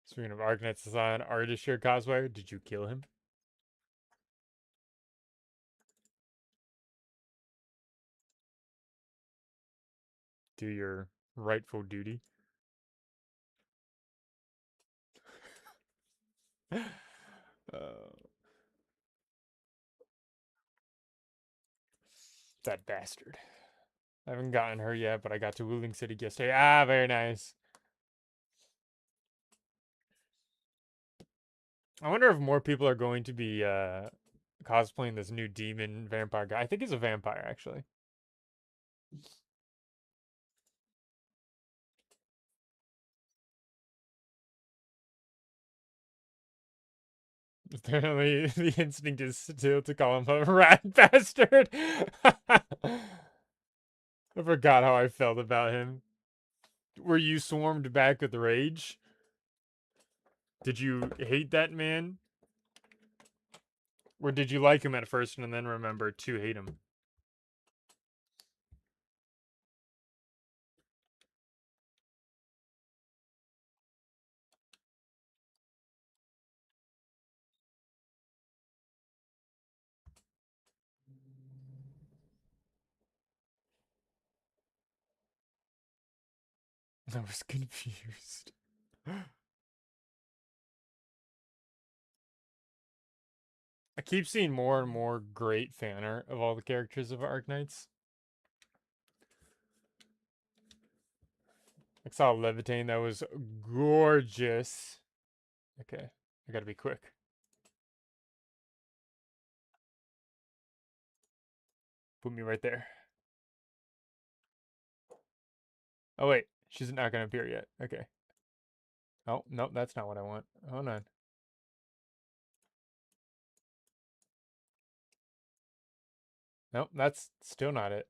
Speaking of Arcanite's design, artist shirt cosplayer, did you kill him? Do your rightful duty. That bastard. I haven't gotten her yet, but I got to Wuling City yesterday. Ah, very nice. I wonder if more people are going to be cosplaying this new demon vampire guy. I think he's a vampire, actually. Apparently, the instinct is still to call him a rat bastard. I forgot how I felt about him. Were you swarmed back with rage? Did you hate that man? Or did you like him at first and then remember to hate him? I was confused. I keep seeing more and more great fan art of all the characters of Arknights. I saw Levitain that was gorgeous. Okay, I gotta be quick. Put me right there. Oh wait, she's not gonna appear yet. Okay. Oh, nope, that's not what I want. Hold on. Nope, that's still not it.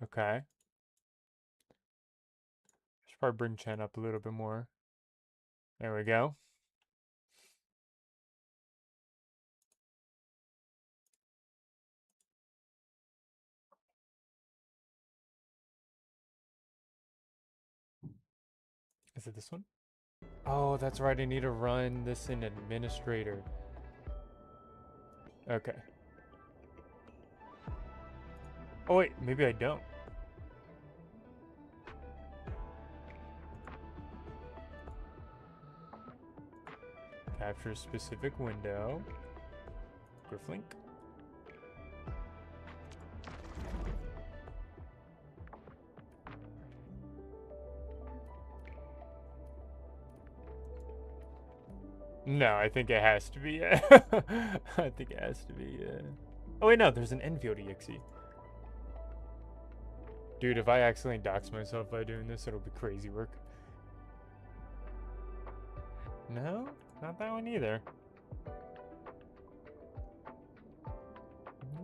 Okay. Should probably bring Chen up a little bit more. There we go. Is it this one? Oh, that's right. I need to run this in administrator. Okay. Oh, wait. Maybe I don't. Capture a specific window. Grifflink. No, I think it has to be. I think it has to be. Oh wait, no. There's an NVOD.exe. Dude, if I accidentally dox myself by doing this, it'll be crazy work. No, not that one either.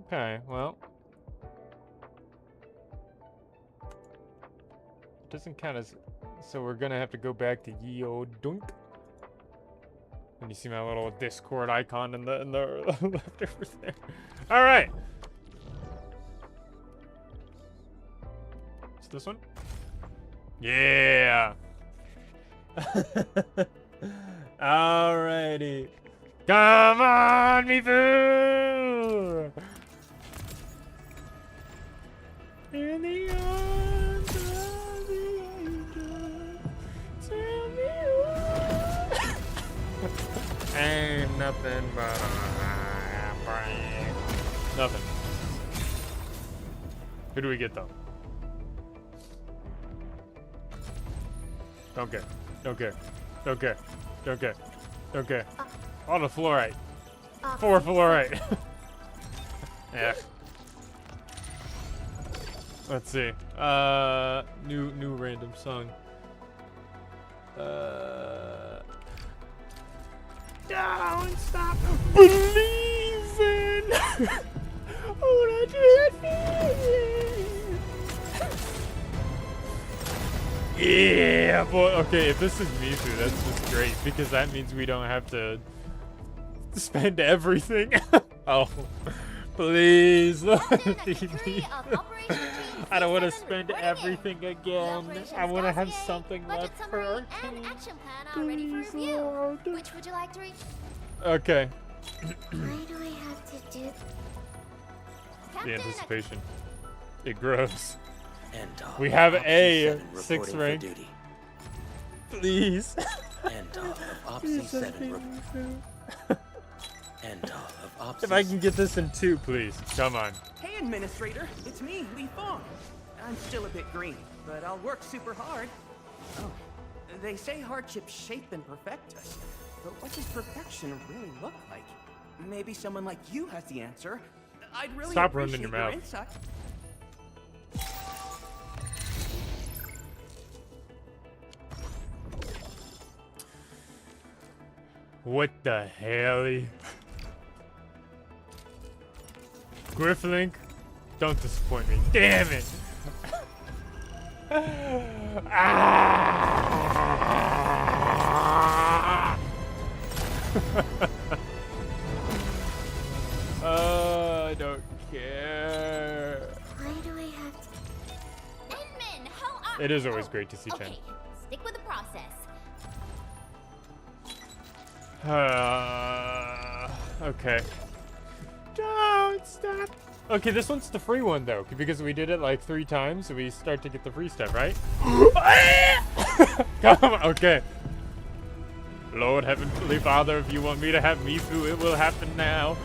Okay, well. It doesn't count as. So we're gonna have to go back to ye old dunk. And you see my little Discord icon in the left over there. All right. Is this one? Yeah. Alrighty. Come on, Mifu. In the arms of the angel, tell me what. Ain't nothing but a brain. Nothing. Who do we get though? Don't care. Don't care. Don't care. Don't care. Don't care. On the fluorite. 4 fluorite. Yeah. Let's see. New random song. Don't stop believing. Hold on to that feeling. Yeah, boy. Okay, if this is Mifu, that's just great because that means we don't have to spend everything. Oh, please. I don't want to spend everything again. I want to have something left for our team. Please, Lord. Which would you like to read? Okay. Why do I have to do? The anticipation. It grows. And We have a 6 6 rank. Please. And of Opsy 7 And of Opsy. If I can get this in 2, please. Come on. Hey, Administrator, it's me, Li Fong. I'm still a bit green, but I'll work super hard. Oh, they say hardships shape and perfect us, but what does perfection really look like? Maybe someone like you has the answer. I'd really Stop running appreciate your mouth. insight. What the hell? Grifflink, don't disappoint me. Damn it! Ah! I don't care. Why do I have to? Edmund, how are It is always great to see Chen. Okay, stick with the process. Okay. Don't stop. Okay, this one's the free one though, because we did it like 3 times, so we start to get the free stuff, right? Come on, okay. Lord Heavenly Father, if you want me to have Mifu, it will happen now.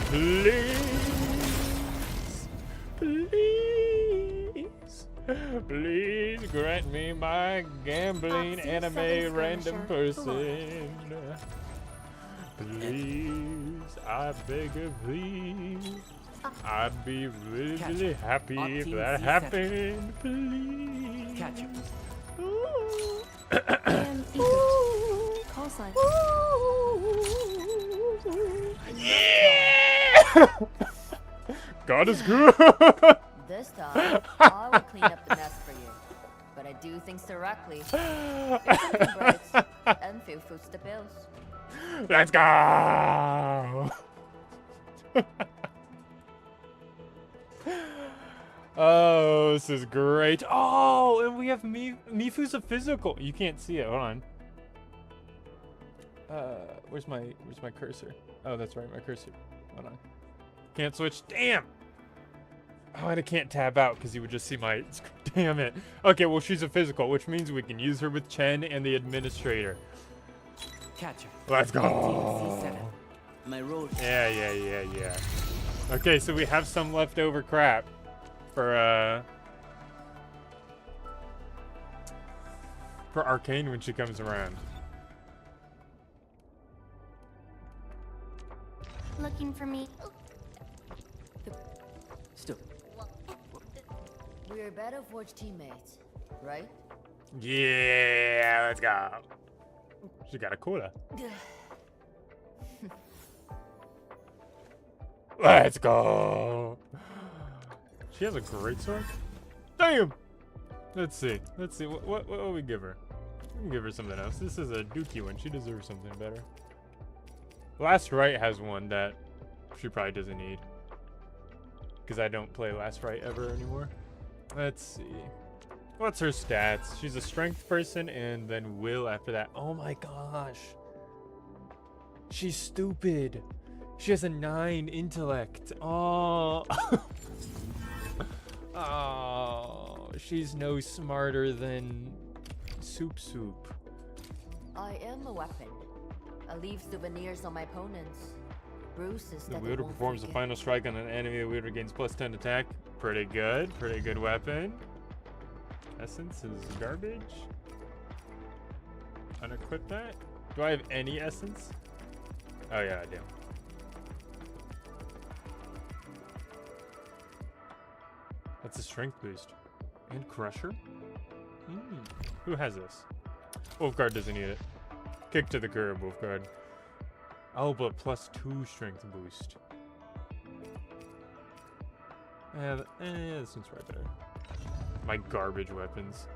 Please, please, please grant me my gambling Opsy anime 7 random skirmisher, person. Please, I beg of thee. I'd be really, Catch really it. happy if Opsy that Z7. happened. Please. Catch you. Ooh. And Egypt. Call sign. Yeah! God is good. This time, I will clean up the mess for you. But I do things directly. Fix the breaks and Phil foots the bills. Let's go. Oh, this is great. Oh, and we have Mifu's a physical. You can't see it. Hold on. Where's my cursor? Oh, that's right, my cursor. Hold on. Can't switch. Damn. Oh, and I can't tab out because you would just see my. Damn it. Okay, well she's a physical, which means we can use her with Chen and the administrator. Catcher. Let's go. C7. My role. Yeah. Okay, so we have some leftover crap for Arcane when she comes around. Looking for me. Still. We're better forge teammates, right? Yeah, let's go. She got a cola. Let's go. She has a great sword. Damn. Let's see. What will we give her? We can give her something else. This is a dookie one. She deserves something better. Last Right has one that she probably doesn't need. Because I don't play Last Right ever anymore. Let's see. What's her stats? She's a strength person and then will after that. Oh my gosh. She's stupid. She has a 9 intellect. Oh. Oh. She's no smarter than Soup. I am a weapon. I leave souvenirs on my opponents. Bruises The that they wielder won't performs a forget. final strike on an enemy. The wielder gains +10 attack. Pretty good. Pretty good weapon. Essence is garbage. Unequip that. Do I have any essence? Oh yeah, I do. That's a strength boost. And Crusher? Who has this? Wolfguard doesn't need it. Kick to the curb, Wolfguard. Oh, but +2 strength boost. This one's right there. My garbage weapons.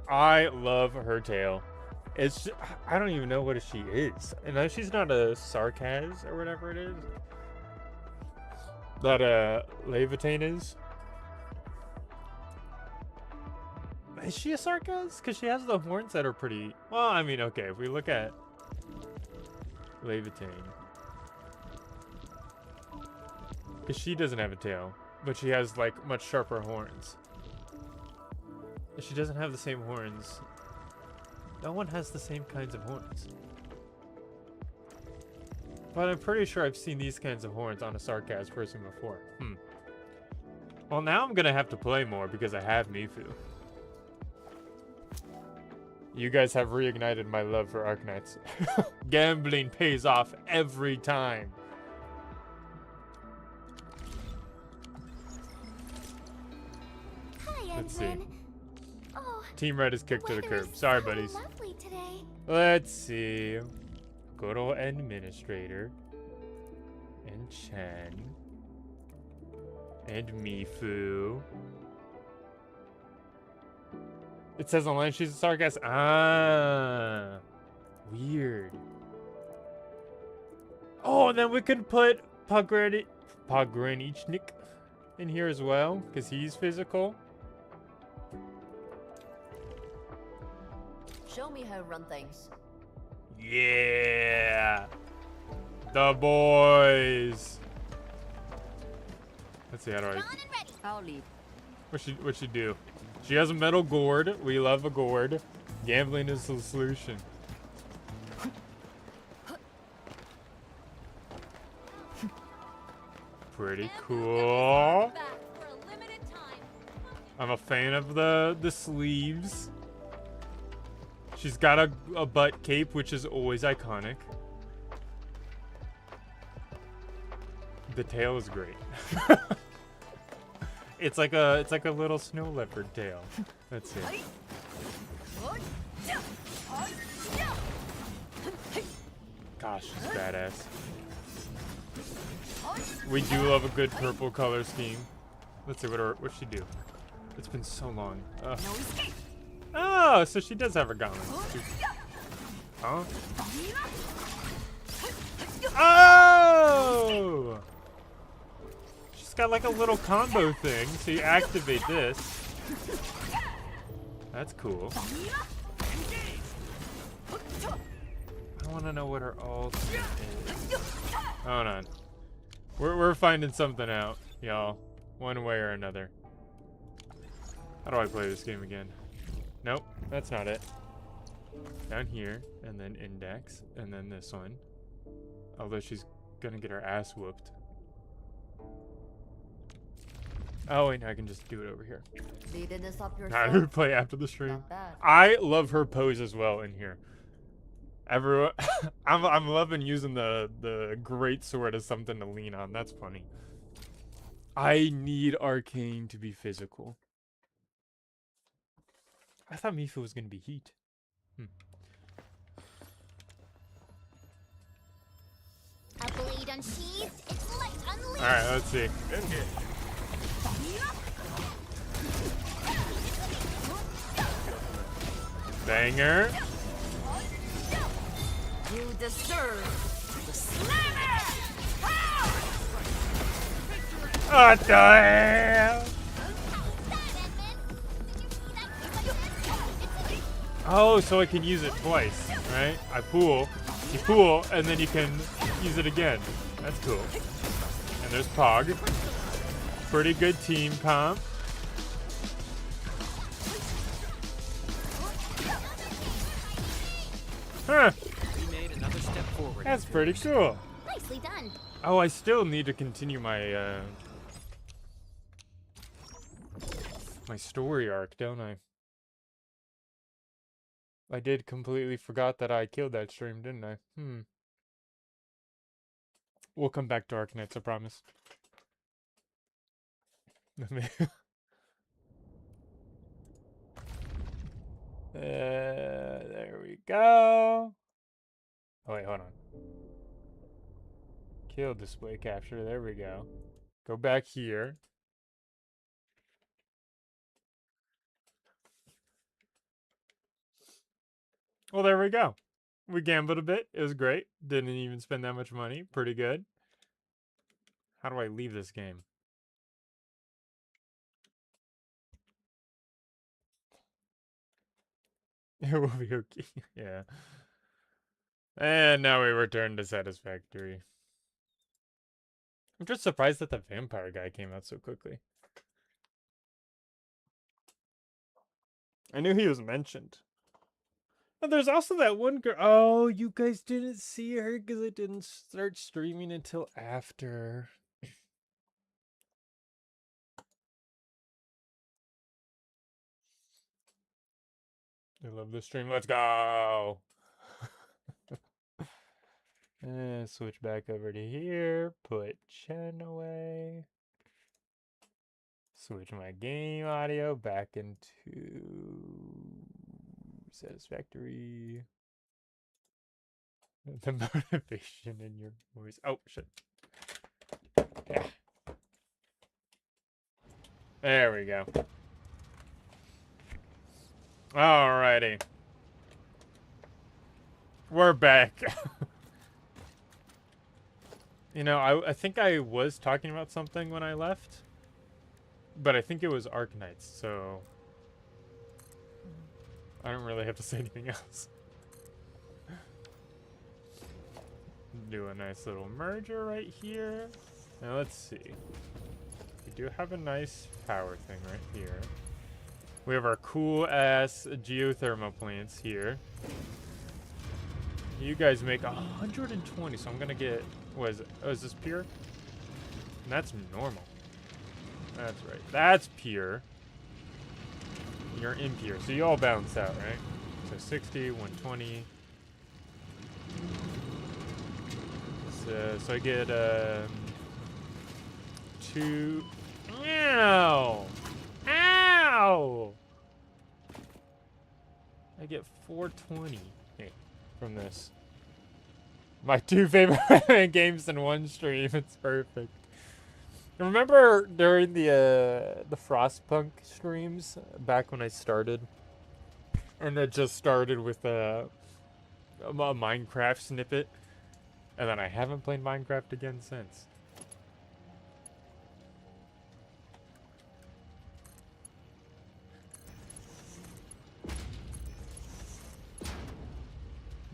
I love her tail. It's just, I don't even know what she is. And she's not a Sarkaz or whatever it is. That Levitane is. Is she a Sarkaz? Because she has the horns that are pretty... Well, I mean, okay, if we look at Levitane. Because she doesn't have a tail, but she has, like, much sharper horns. She doesn't have the same horns. No one has the same kinds of horns. But I'm pretty sure I've seen these kinds of horns on a Sarkaz person before. Well, now I'm going to have to play more because I have Mifu. You guys have reignited my love for Arknights. Gambling pays off every time. Hi, Let's see. Edwin. Oh, Team Red is kicked to the weather curb. is Sorry, so buddies. Lovely today. Let's see. Good old Administrator. And Chen. And Mifu. It says online she's a Sarkaz. Ah. Weird. Oh, and then we can put Pogranichnik in here as well, because he's physical. Show me how to run things. Yeah. The boys. Let's see, how do I... On and ready. I'll lead. What'd she do? She has a metal gourd. We love a gourd. Gambling is the solution. Pretty cool. Back for a limited time. I'm a fan of the sleeves. She's got a butt cape, which is always iconic. The tail is great. It's like a little snow leopard tail. Let's see. Gosh, she's badass. We do love a good purple color scheme. Let's see what'd she do? It's been so long. Oh, so she does have her gauntlets. Huh? Oh! She's got like a little combo thing, so you activate this. That's cool. I want to know what her ult is. Hold on. We're finding something out, y'all. One way or another. How do I play this game again? Nope, that's not it. Down here, and then index, and then this one. Although she's gonna get her ass whooped. Oh wait, no, I can just do it over here. So you did this up I yourself? replay after the stream. Not bad. I love her pose as well in here. Everyone, I'm loving using the great sword as something to lean on. That's funny. I need Arcane to be physical. I thought Mifu was gonna be heat. A blade unsheathed, its light unleashed. All right, let's see. Banger. You deserve the slammer! What the hell? Oh, so I can use it twice, right? I pool, you pool, and then you can use it again. That's cool. And there's Pog. Pretty good team comp. Huh. We made another step forward. That's pretty cool. Nicely done. Oh, I still need to continue my my story arc, don't I? I did completely forgot that I killed that stream, didn't I? We'll come back to Arknights, I promise. There we go. Oh wait, hold on. Kill display capture, there we go. Go back here. Well, there we go. We gambled a bit. It was great. Didn't even spend that much money. Pretty good. How do I leave this game? It will be okay. Yeah. And now we return to Satisfactory. I'm just surprised that the vampire guy came out so quickly. I knew he was mentioned. And there's also that one girl. Oh, you guys didn't see her because it didn't start streaming until after. I love this stream. Let's go. And switch back over to here. Put Chen away. Switch my game audio back into Satisfactory. The motivation in your voice. Oh, shit. Yeah. There we go. Alrighty. We're back. You know, I think I was talking about something when I left. But I think it was Arknights, so I don't really have to say anything else. Do a nice little merger right here. Now let's see. We do have a nice power thing right here. We have our cool ass geothermal plants here. You guys make 120, so I'm gonna get, what is it? Oh, is this pure? And that's normal. That's right. That's pure. You're impure, so you all balance out, right? So 60, 120. So I get 2. Ow! Ow! I get 420 from this. My two favorite games in one stream. It's perfect. Remember during the Frostpunk streams back when I started, and it just started with a Minecraft snippet, and then I haven't played Minecraft again since.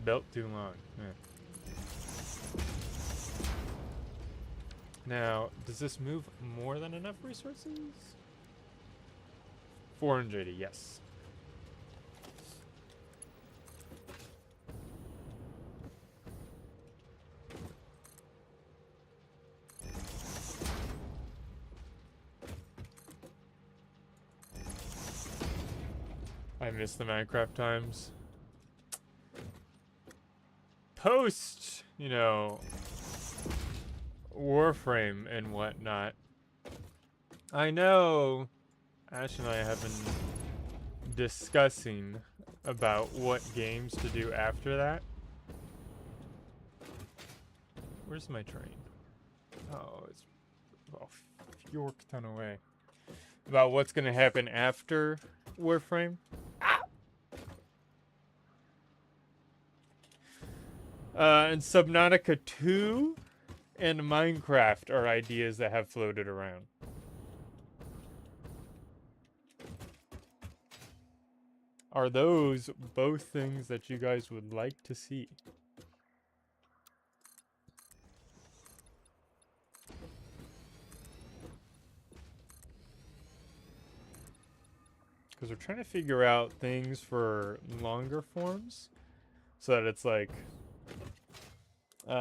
Belt too long. Yeah. Now, does this move more than enough resources? 480, yes. I miss the Minecraft times. Post, you know, Warframe and whatnot. I know Ash and I have been discussing about what games to do after that. Where's my train? Oh, it's a York ton away. About what's gonna happen after Warframe. And Subnautica 2 and Minecraft are ideas that have floated around. Are those both things that you guys would like to see? Because we're trying to figure out things for longer forms so that it's like you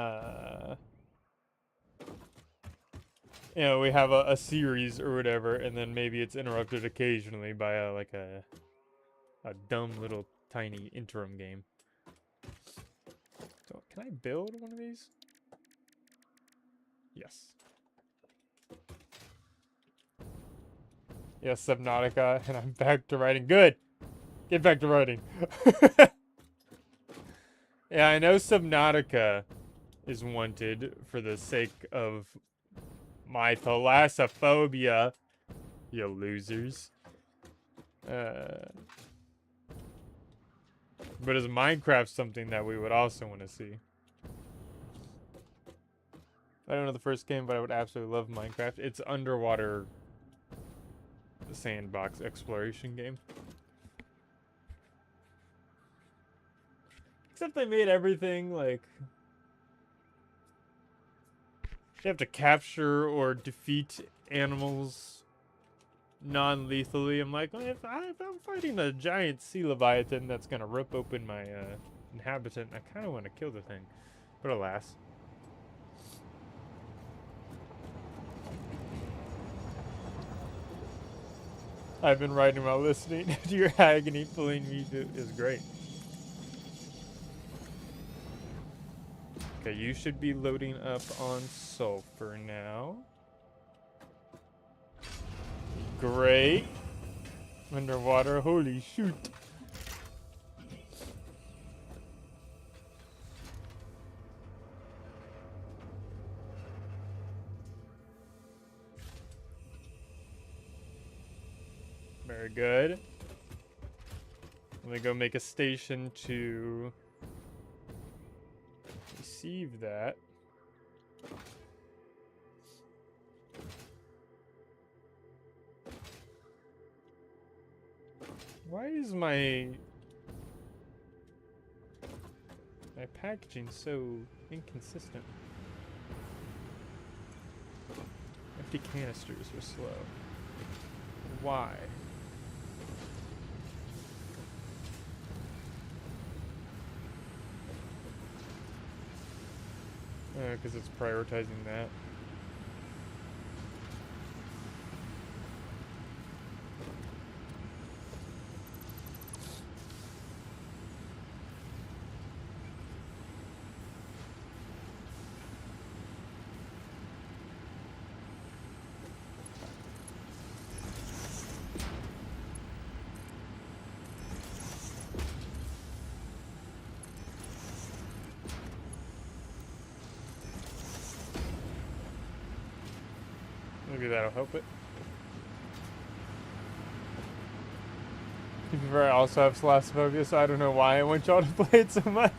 know, we have a series or whatever, and then maybe it's interrupted occasionally by a dumb little tiny interim game. So, can I build one of these? Yes. Yes, Subnautica, and I'm back to writing. Good! Get back to writing. Yeah, I know Subnautica is wanted for the sake of my thalassophobia, you losers. But is Minecraft something that we would also want to see? I don't know the first game, but I would absolutely love Minecraft. It's underwater sandbox exploration game. Except they made everything like you have to capture or defeat animals non-lethally. I'm like, well, if I'm fighting a giant sea leviathan that's gonna rip open my inhabitant, I kind of want to kill the thing, but alas. I've been writing while listening to your agony. Pulling me is great. Okay, you should be loading up on sulfur now. Great. Underwater, holy shoot. Very good. Let me go make a station to receive that. Why is my packaging so inconsistent? Empty canisters are slow. Why? Because it's prioritizing that. Maybe that'll help it. I also have Satisfactory, so I don't know why I want y'all to play it so much.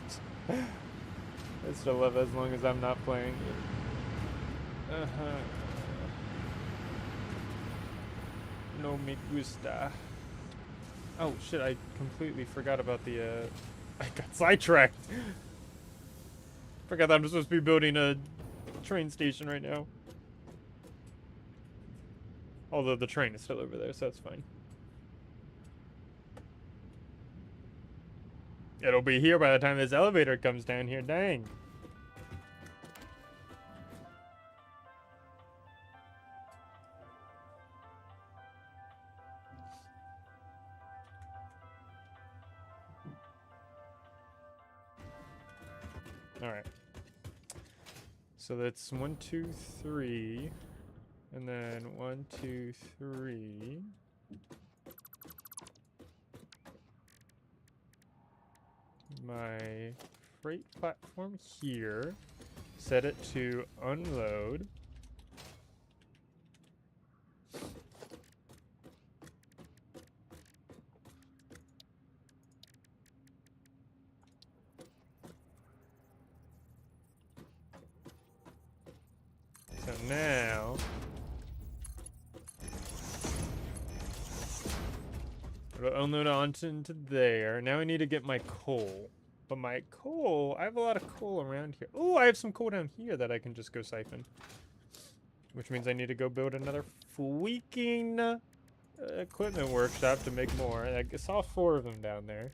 I still love it as long as I'm not playing it. No me gusta. Oh shit, I completely forgot about the, I got sidetracked. Forgot that I'm supposed to be building a train station right now. Although the train is still over there, so that's fine. It'll be here by the time this elevator comes down here, dang. Alright. So that's 1, 2, 3. And then 1, 2, 3. My freight platform here. Set it to unload. So now it'll unload onto into there. Now I need to get my coal. But my coal, I have a lot of coal around here. Oh, I have some coal down here that I can just go siphon. Which means I need to go build another freaking equipment workshop to make more. I saw 4 of them down there.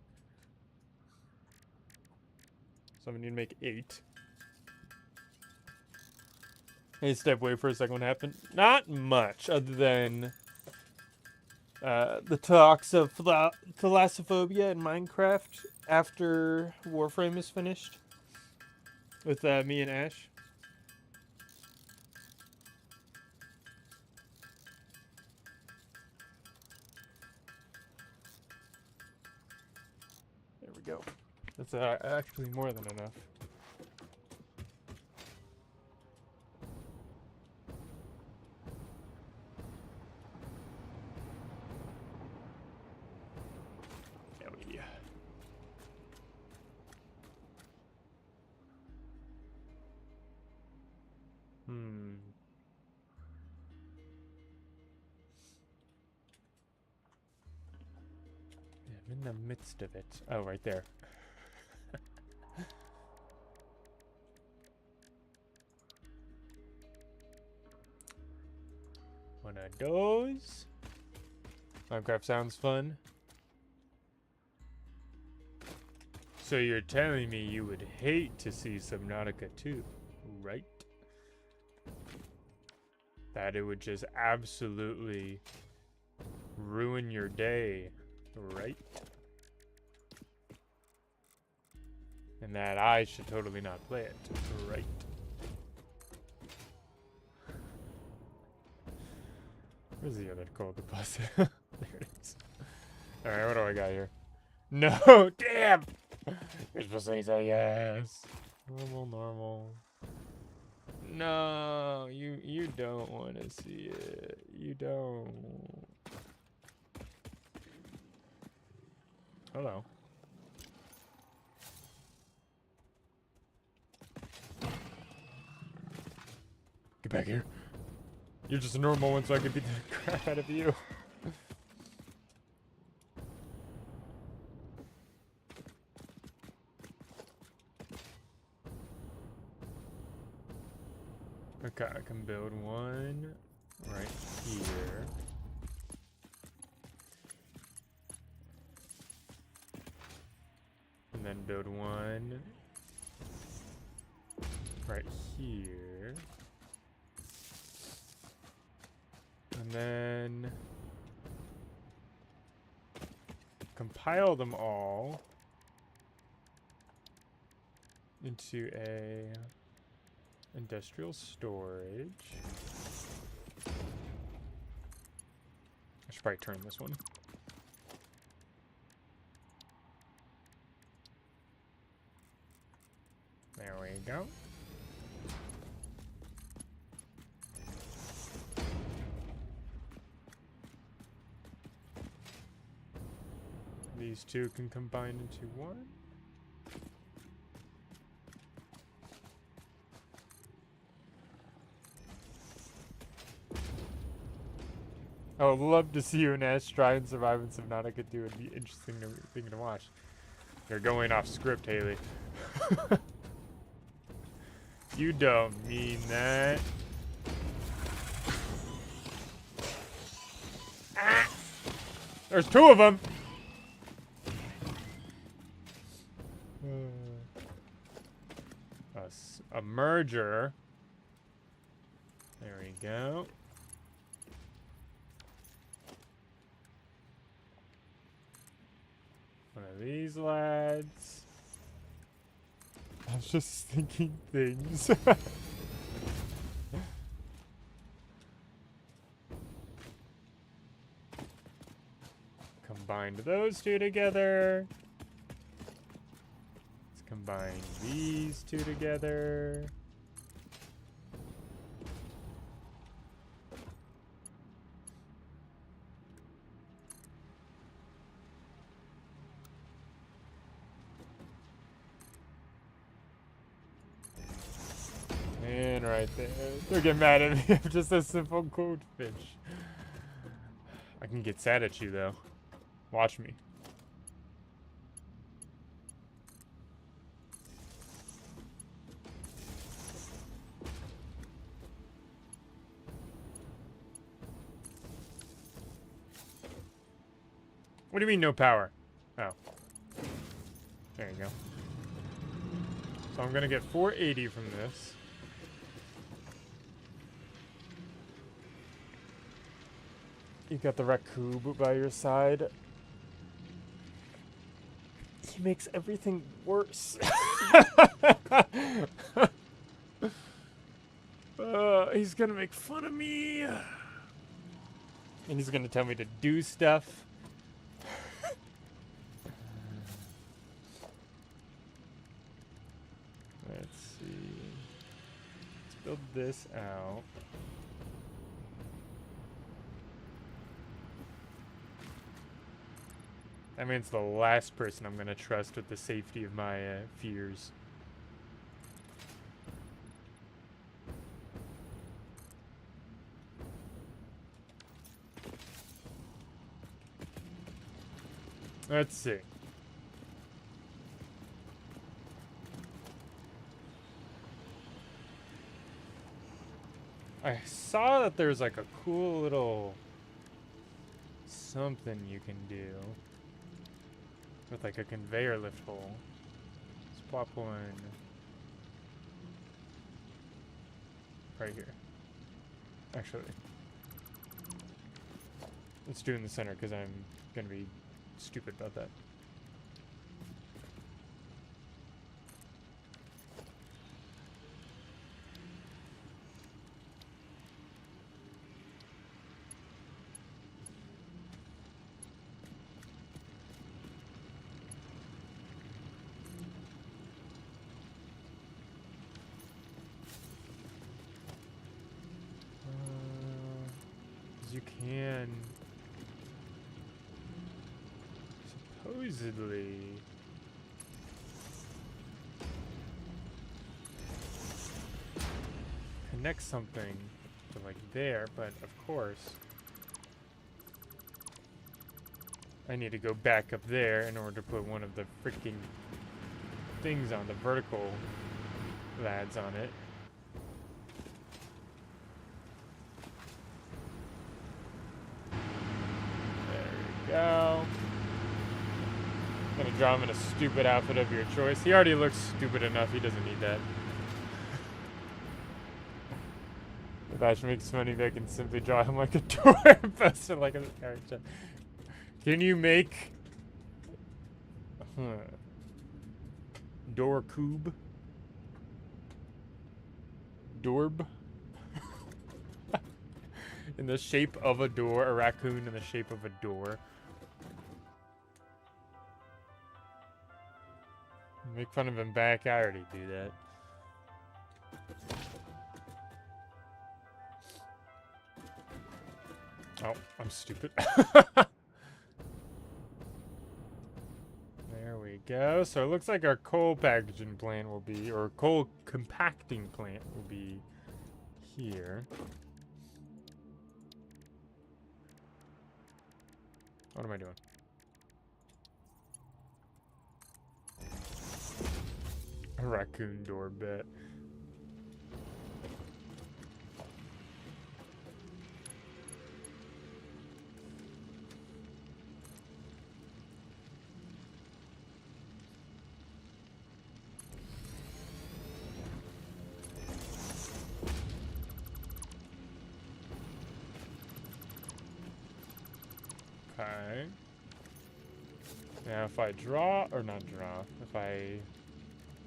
So I'm gonna need to make 8. Hey, step away for a second. What happened? Not much, other than the talks of thalassophobia in Minecraft after Warframe is finished with me and Ash. There we go. That's actually more than enough. I'm in the midst of it. Oh, right there. One of those. Minecraft sounds fun. So you're telling me you would hate to see Subnautica 2, right? That it would just absolutely ruin your day, right? And that I should totally not play it, right? Where's the other coal deposit? There it is. Alright, what do I got here? No, damn! You're supposed to say yes. Normal. No, you don't want to see it. You don't. Hello. Get back here. You're just a normal one, so I can beat the crap out of you. Okay, I can build one right here. And then build one right here. And then compile them all into a industrial storage. I should probably turn this one. There we go. These two can combine into one. I would love to see you and Ash try and survive in Subnautica. It would be interesting thing to watch. You're going off script, Haley. You don't mean that. Ah! There's two of them. A merger. There we go. One of these lads. I was just thinking things. Combined those two together. Let's combine these two together. And right there. They're getting mad at me. I'm just a simple goldfish. I can get sad at you, though. Watch me. What do you mean, no power? Oh. There you go. So I'm gonna get 480 from this. You got the raccoon by your side. He makes everything worse. He's gonna make fun of me. And he's gonna tell me to do stuff. Let's see. Let's build this out. I mean, it's the last person I'm gonna trust with the safety of my fears. Let's see. I saw that there's like a cool little something you can do with like a conveyor lift hole. Let's plop one right here. Actually, let's do it in the center because I'm gonna be stupid about that. You can supposedly connect something to like there, but of course I need to go back up there in order to put one of the freaking things on the vertical lads on it. Go. I'm gonna draw him in a stupid outfit of your choice. He already looks stupid enough, he doesn't need that. If Ash makes fun of me, I can simply draw him like a door and post it like a character. Can you make door cube? Dorb? In the shape of a door, a raccoon in the shape of a door. Make fun of him back, I already do that. Oh, I'm stupid. go. So it looks like our coal packaging plant will be, or coal compacting plant will be here. What am I doing? A raccoon door bet. Okay. Now if I draw, or not draw, if I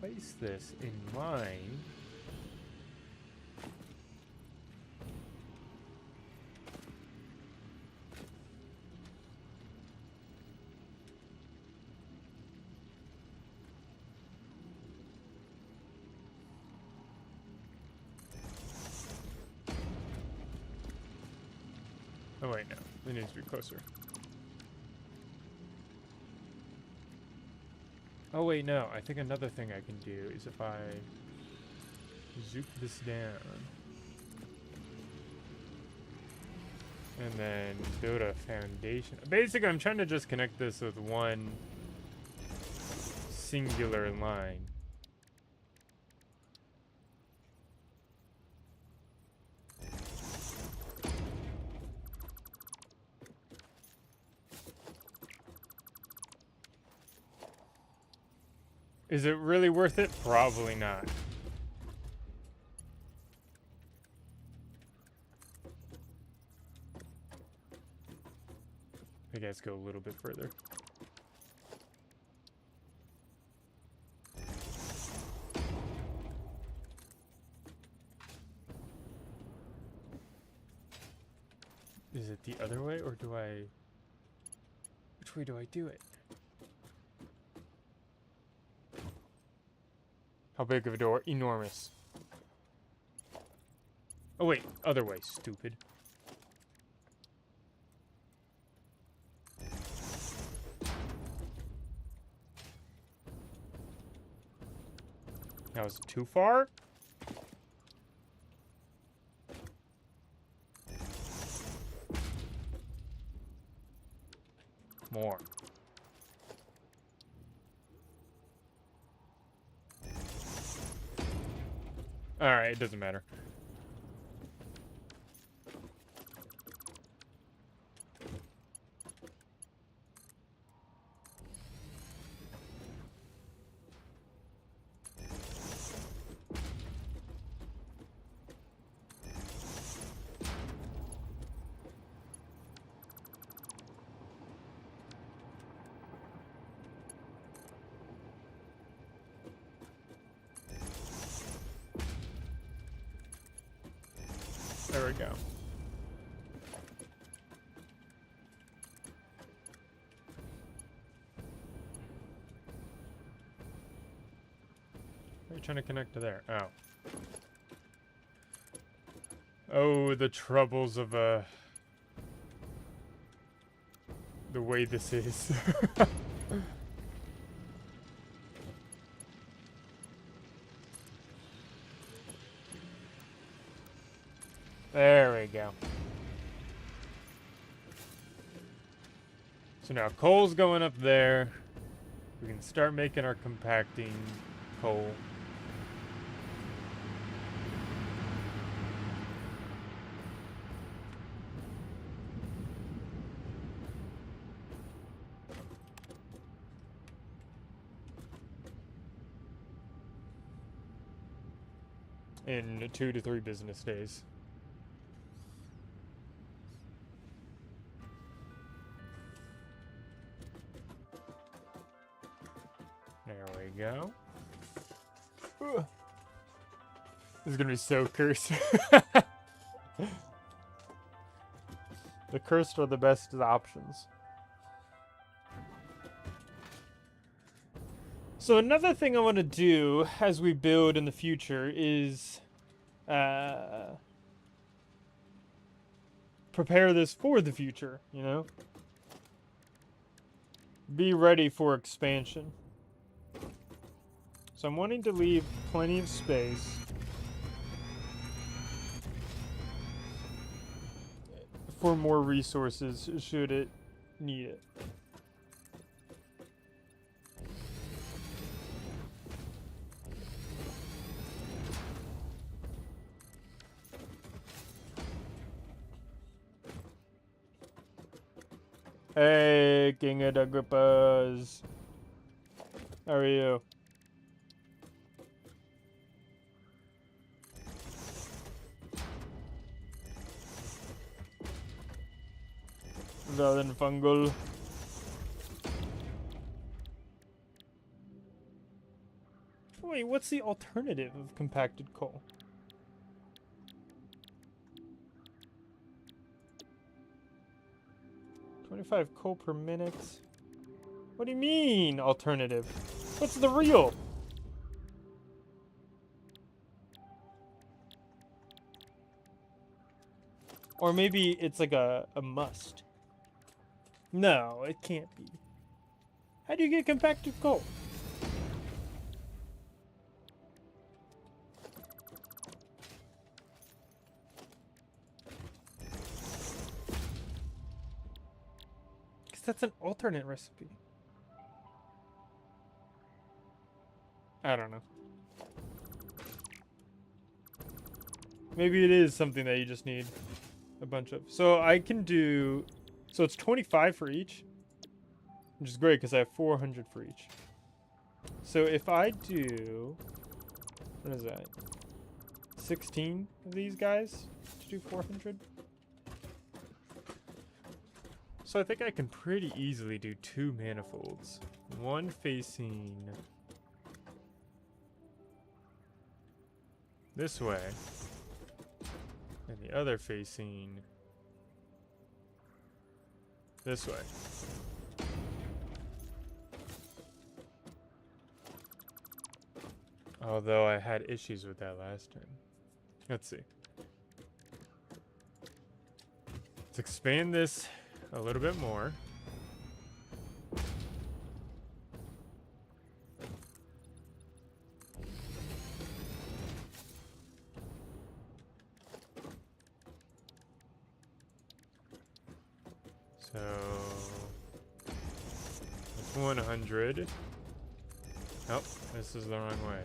place this in line, oh wait, no, it needs to be closer. Oh wait, no, I think another thing I can do is if I zoop this down and then build a foundation. Basically, I'm trying to just connect this with one singular line. Is it really worth it? Probably not. I guess go a little bit further. Is it the other way, or do I... Which way do I do it? How big of a door? Enormous. Oh wait, other way, stupid. That was too far? More. Alright, it doesn't matter. There we go. Are you trying to connect to there? Oh. Oh, the troubles of the way this is. There we go. So now coal's going up there. We can start making our compacting coal. In 2 to 3 business days. There we go. Ugh. This is gonna be so cursed. The cursed are the best options. So another thing I want to do as we build in the future is prepare this for the future, you know? Be ready for expansion. So I'm wanting to leave plenty of space for more resources should it need it. Hey, King of the Grippas. How are you? Rather than fungal. Wait, what's the alternative of compacted coal? $25 coal per minute. What do you mean, alternative? What's the real? Or maybe it's like a must. No, it can't be. How do you get compacted coal? Because that's an alternate recipe. I don't know. Maybe it is something that you just need a bunch of. So I can do... So it's 25 for each. Which is great because I have 400 for each. So if I do... What is that? 16 of these guys to do 400? So I think I can pretty easily do 2 manifolds. One facing this way, and the other facing this way. Although I had issues with that last time. Let's see. Let's expand this a little bit more. So that's 100. Oh, this is the wrong way.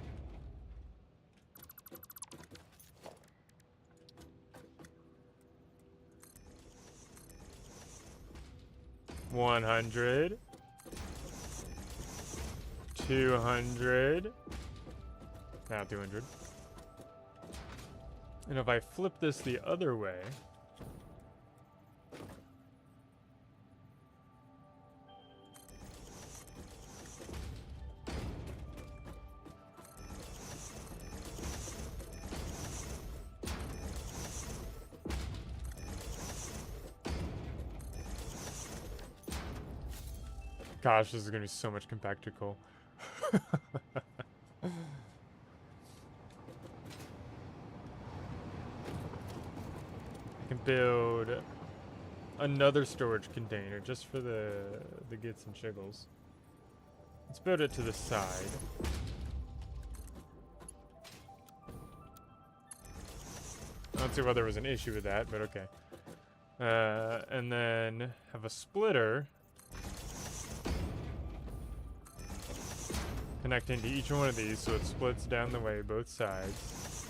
One hundred, 200, now 200. And if I flip this the other way, gosh, this is gonna be so much compacted coal. I can build another storage container just for the gits and shiggles. Let's build it to the side. I don't see why there was an issue with that, but okay. And then have a splitter connecting to each one of these so it splits down the way both sides.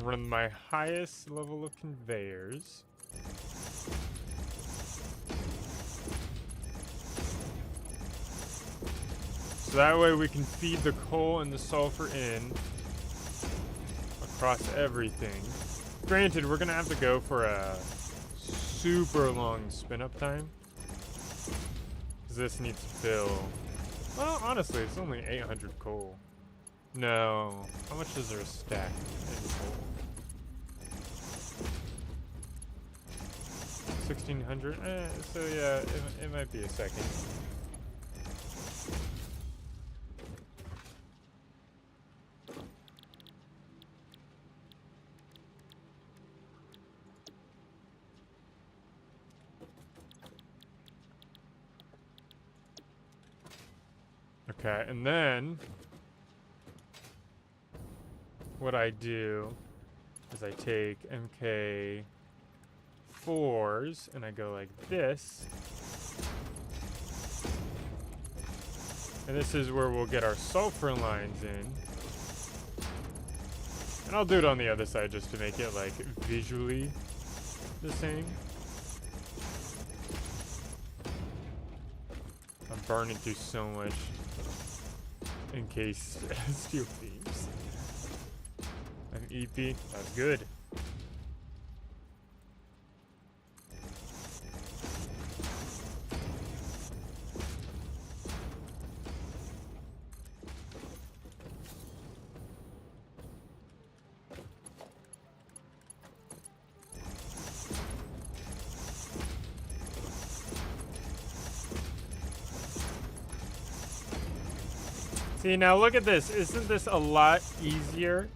Run my highest level of conveyors. So that way we can feed the coal and the sulfur in across everything. Granted, we're gonna have to go for a super long spin up time. Because this needs to fill. Well, honestly, it's only 800 coal. No. How much is there a stack in coal? 1600? So yeah, it might be a second. Okay, and then what I do is I take MK4s and I go like this. And this is where we'll get our sulfur lines in. And I'll do it on the other side just to make it like visually the same. I'm burning through so much in case steel thieves. An EP, that's good. See, now look at this. Isn't this a lot easier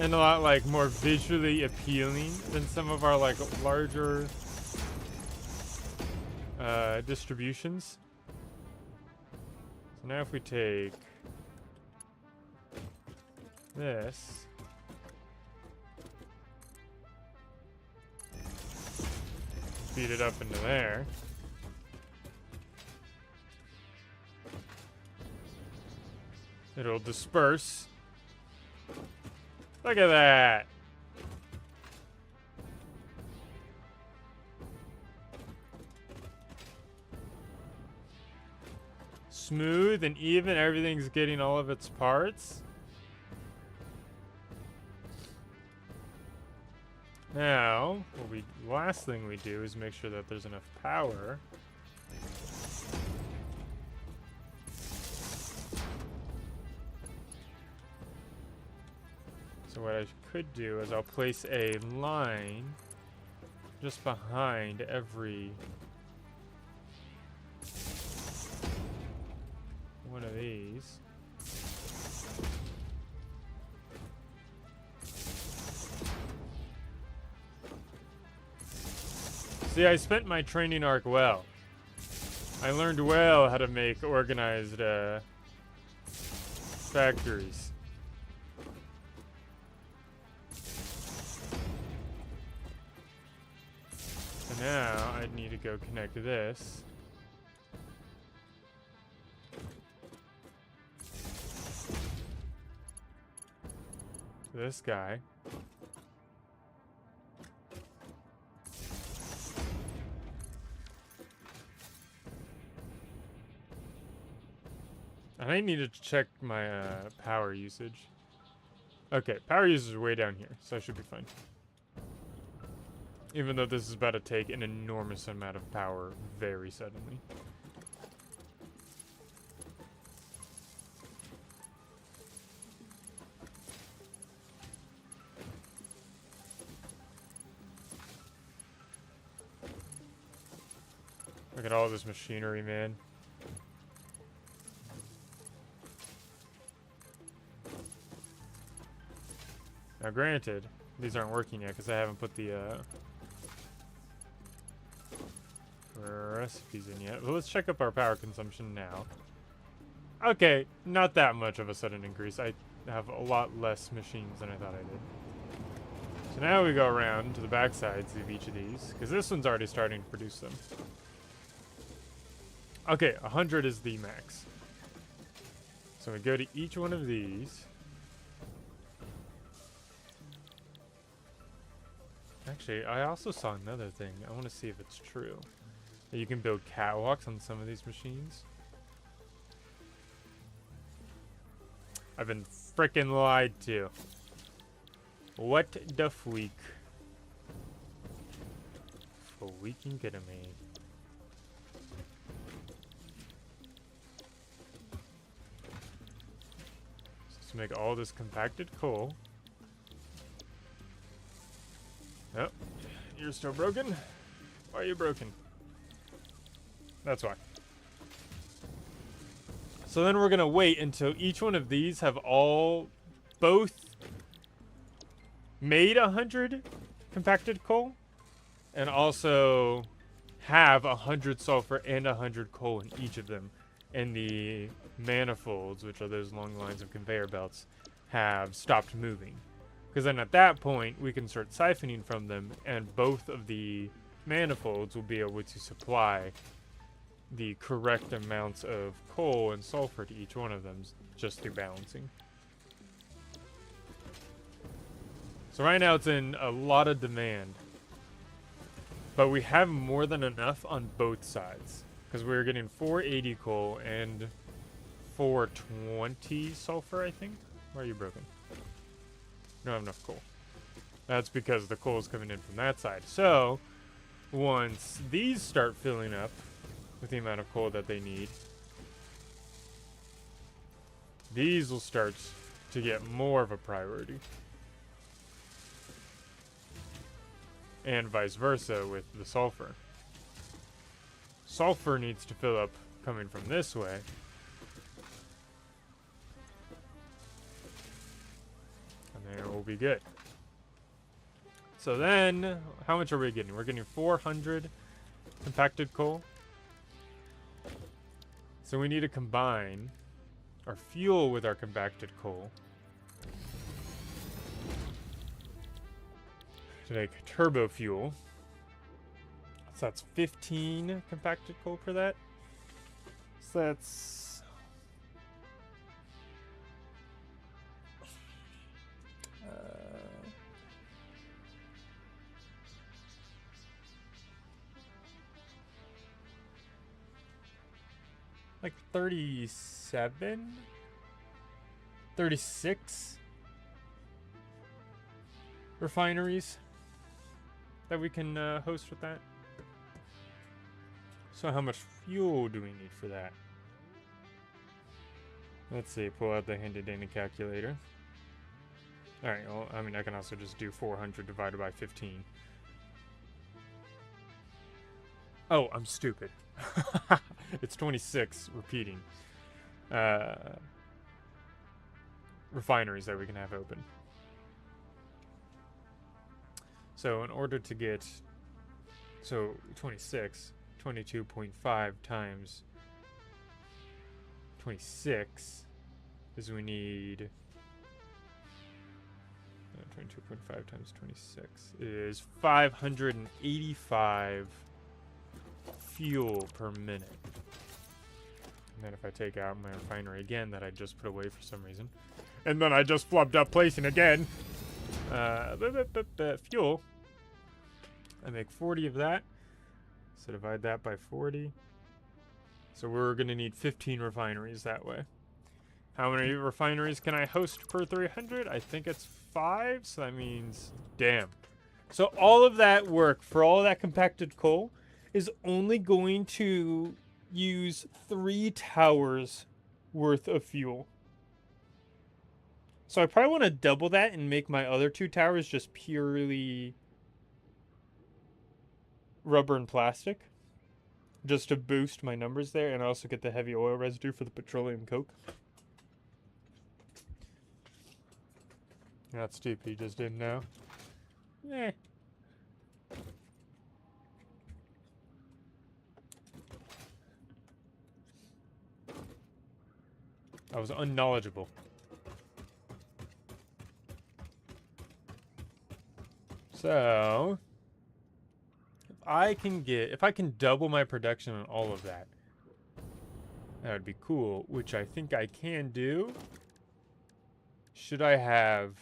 and a lot like more visually appealing than some of our like larger distributions? So now if we take this, feed it up into there. It'll disperse. Look at that. Smooth and even. Everything's getting all of its parts. Now, last thing we do is make sure that there's enough power. So what I could do is I'll place a line just behind every one of these. See, I spent my training arc well. I learned well how to make organized factories. So now I need to go connect this. To this guy. And I need to check my power usage. Okay, power usage is way down here, so I should be fine. Even though this is about to take an enormous amount of power very suddenly. Look at all this machinery, man. Now granted, these aren't working yet because I haven't put the recipes in yet. Well, let's check up our power consumption now. Okay, not that much of a sudden increase. I have a lot less machines than I thought I did. So now we go around to the back sides of each of these, because this one's already starting to produce them. Okay, 100 is the max. So we go to each one of these. Actually, I also saw another thing. I want to see if it's true. That you can build catwalks on some of these machines. I've been frickin' lied to. What the freak? Freaking kidding me. Let's make all this compacted coal. Oh, you're still broken? Why are you broken? That's why. So then we're gonna wait until each one of these have both made 100 compacted coal and also have 100 sulfur and 100 coal in each of them. and the manifolds, which are those long lines of conveyor belts, have stopped moving. Because then at that point, we can start siphoning from them, and both of the manifolds will be able to supply the correct amounts of coal and sulfur to each one of them just through balancing. So right now it's in a lot of demand, but we have more than enough on both sides because we're getting 480 coal and 420 sulfur, I think. Why are you broken? We don't have enough coal. That's because the coal is coming in from that side. So once these start filling up with the amount of coal that they need, these will start to get more of a priority. And vice versa with the sulfur. Sulfur needs to fill up coming from this way. And then we'll be good. So then, how much are we getting? We're getting 400 compacted coal. So we need to combine our fuel with our compacted coal to make turbo fuel. So that's 15 compacted coal for that. So that's like 37, 36 refineries that we can host with that. So how much fuel do we need for that? Let's see, pull out the handy dandy calculator. Alright, well, I mean, I can also just do 400 divided by 15. Oh, I'm stupid. It's 26 repeating refineries that we can have open. So in order to get, so 26, 22.5 times 26 is we need 22.5 times 26 is 585 fuel per minute. And then if I take out my refinery again that I just put away for some reason, and then I just flubbed up placing again, fuel, I make 40 of that, so divide that by 40. So we're going to need 15 refineries that way. How many refineries can I host per 300? I think it's 5, so that means, damn. So all of that work for all of that compacted coal is only going to use 3 towers worth of fuel. So I probably want to double that and make my other 2 towers just purely rubber and plastic, just to boost my numbers there, and I also get the heavy oil residue for the petroleum coke. Not stupid, you just didn't know. Eh. I was unknowledgeable. So if I can double my production on all of that, that would be cool, which I think I can do. Should I have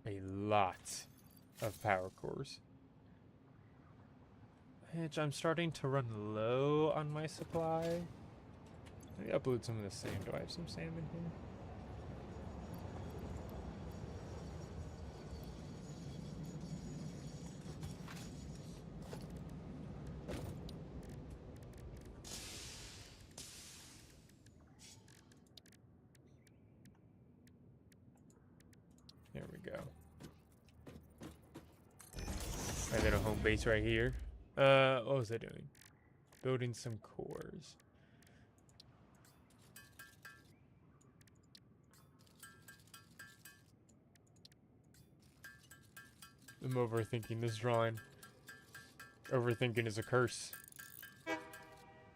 a lot of power cores? Which I'm starting to run low on my supply. Let me upload some of the sand. Do I have some sand in here? There we go. My little home base right here. What was I doing? Building some cores. I'm overthinking this drawing. Overthinking is a curse.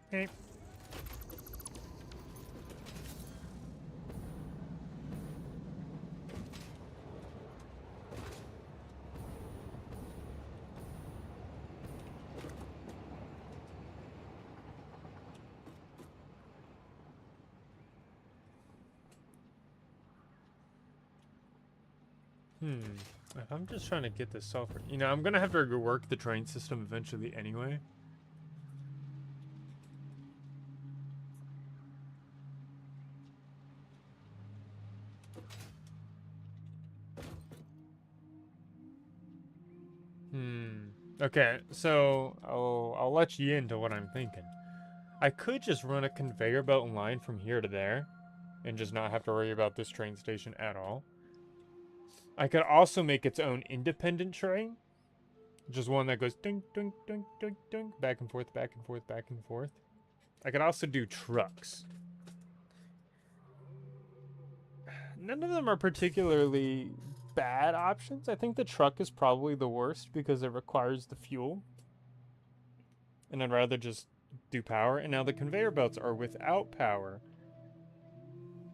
Okay. If I'm just trying to get this software, you know, I'm gonna have to rework the train system eventually anyway. Okay, so I'll let you into what I'm thinking. I could just run a conveyor belt line from here to there, and just not have to worry about this train station at all. I could also make its own independent train, just one that goes ding, ding, ding, ding, ding, back and forth, back and forth, back and forth. I could also do trucks. None of them are particularly bad options. I think the truck is probably the worst because it requires the fuel. And I'd rather just do power. And now the conveyor belts are without power.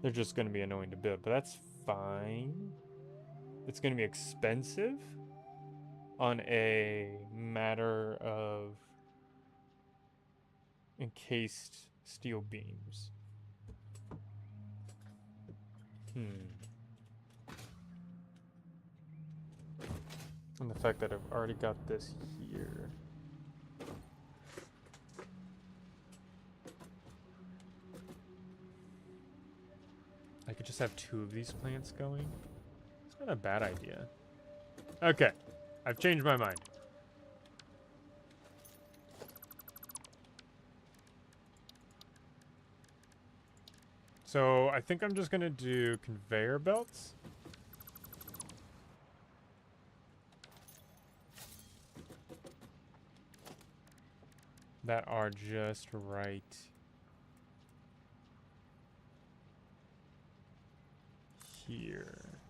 They're just going to be annoying to build, but that's fine. It's going to be expensive on a matter of encased steel beams. And the fact that I've already got this here. I could just have 2 of these plants going. It's not a bad idea. Okay, I've changed my mind. So I think I'm just gonna do conveyor belts. That are just right here.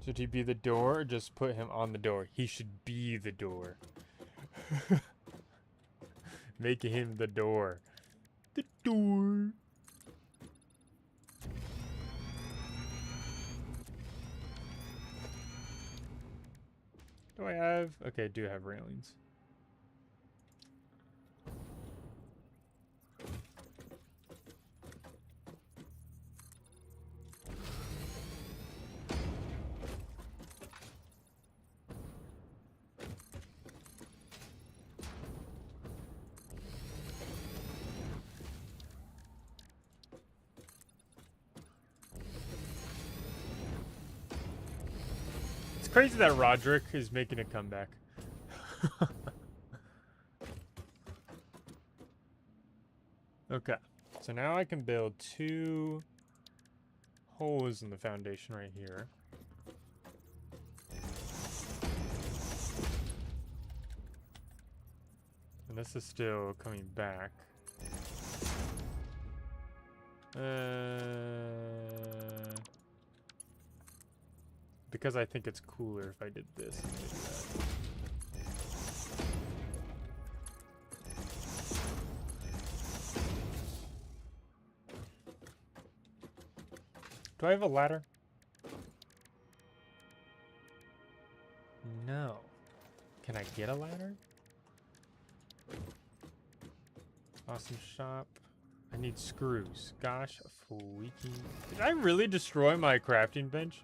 Should he be the door or just put him on the door? He should be the door. Make him the door. The door. Do I have? Okay, I do have railings. It's crazy that Roderick is making a comeback. Okay, so now I can build 2 holes in the foundation right here. And this is still coming back. Because I think it's cooler if I did this and did that. Do I have a ladder? No. Can I get a ladder? Awesome shop. I need screws. Gosh, freaking... Did I really destroy my crafting bench?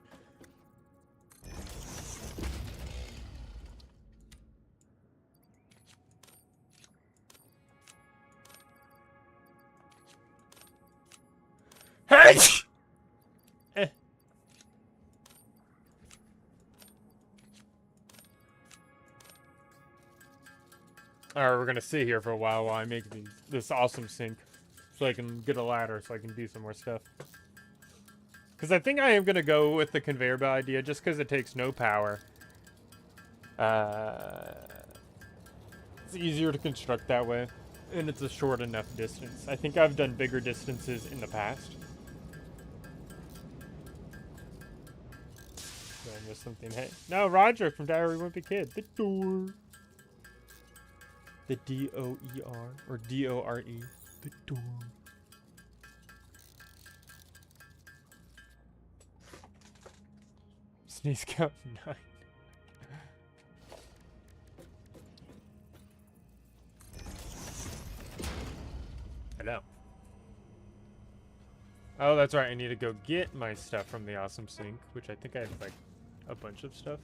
Hey! Alright, we're gonna sit here for a while I make this awesome sink. So I can get a ladder so I can do some more stuff. Because I think I am gonna go with the conveyor belt idea just because it takes no power. It's easier to construct that way. And it's a short enough distance. I think I've done bigger distances in the past. Did I miss something? Hey. No, Roger from Diary of a Wimpy Kid. The door. The D-O-E-R or D-O-R-E. The door. Sneeze count 9. Hello. Oh, that's right. I need to go get my stuff from the Awesome Sync, which I think I have like a bunch of stuff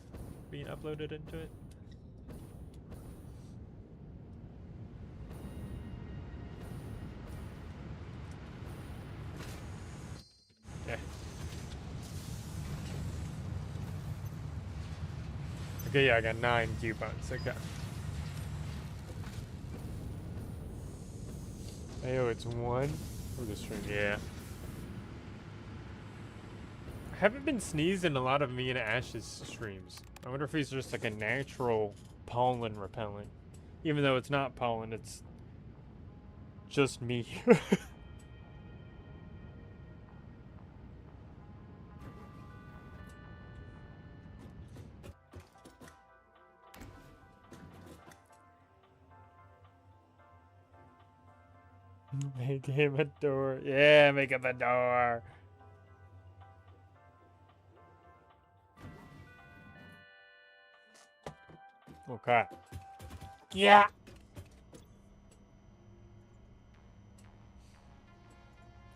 being uploaded into it. Yeah. Okay, yeah, I got 9 coupons. Okay. Oh, it's 1 for the stream. Yeah. I haven't been sneezed in a lot of me and Ash's streams. I wonder if he's just like a natural pollen repellent. Even though it's not pollen, it's just me. Make him a door. Yeah, make him a door. Okay. Yeah.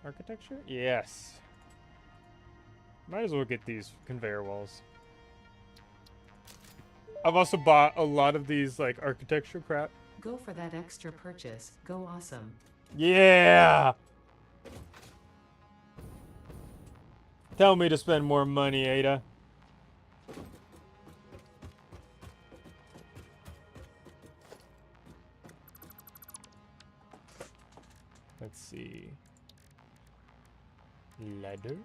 Architecture? Yes. Might as well get these conveyor walls. I've also bought a lot of these like architecture crap. Go for that extra purchase. Go awesome. Yeah. Tell me to spend more money, Ada. Let's see. Ladder.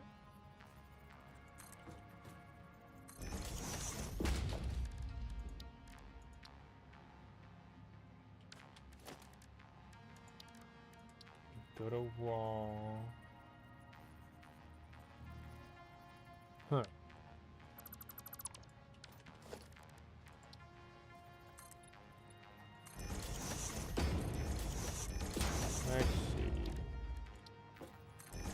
Go to wall. Huh. Let's see.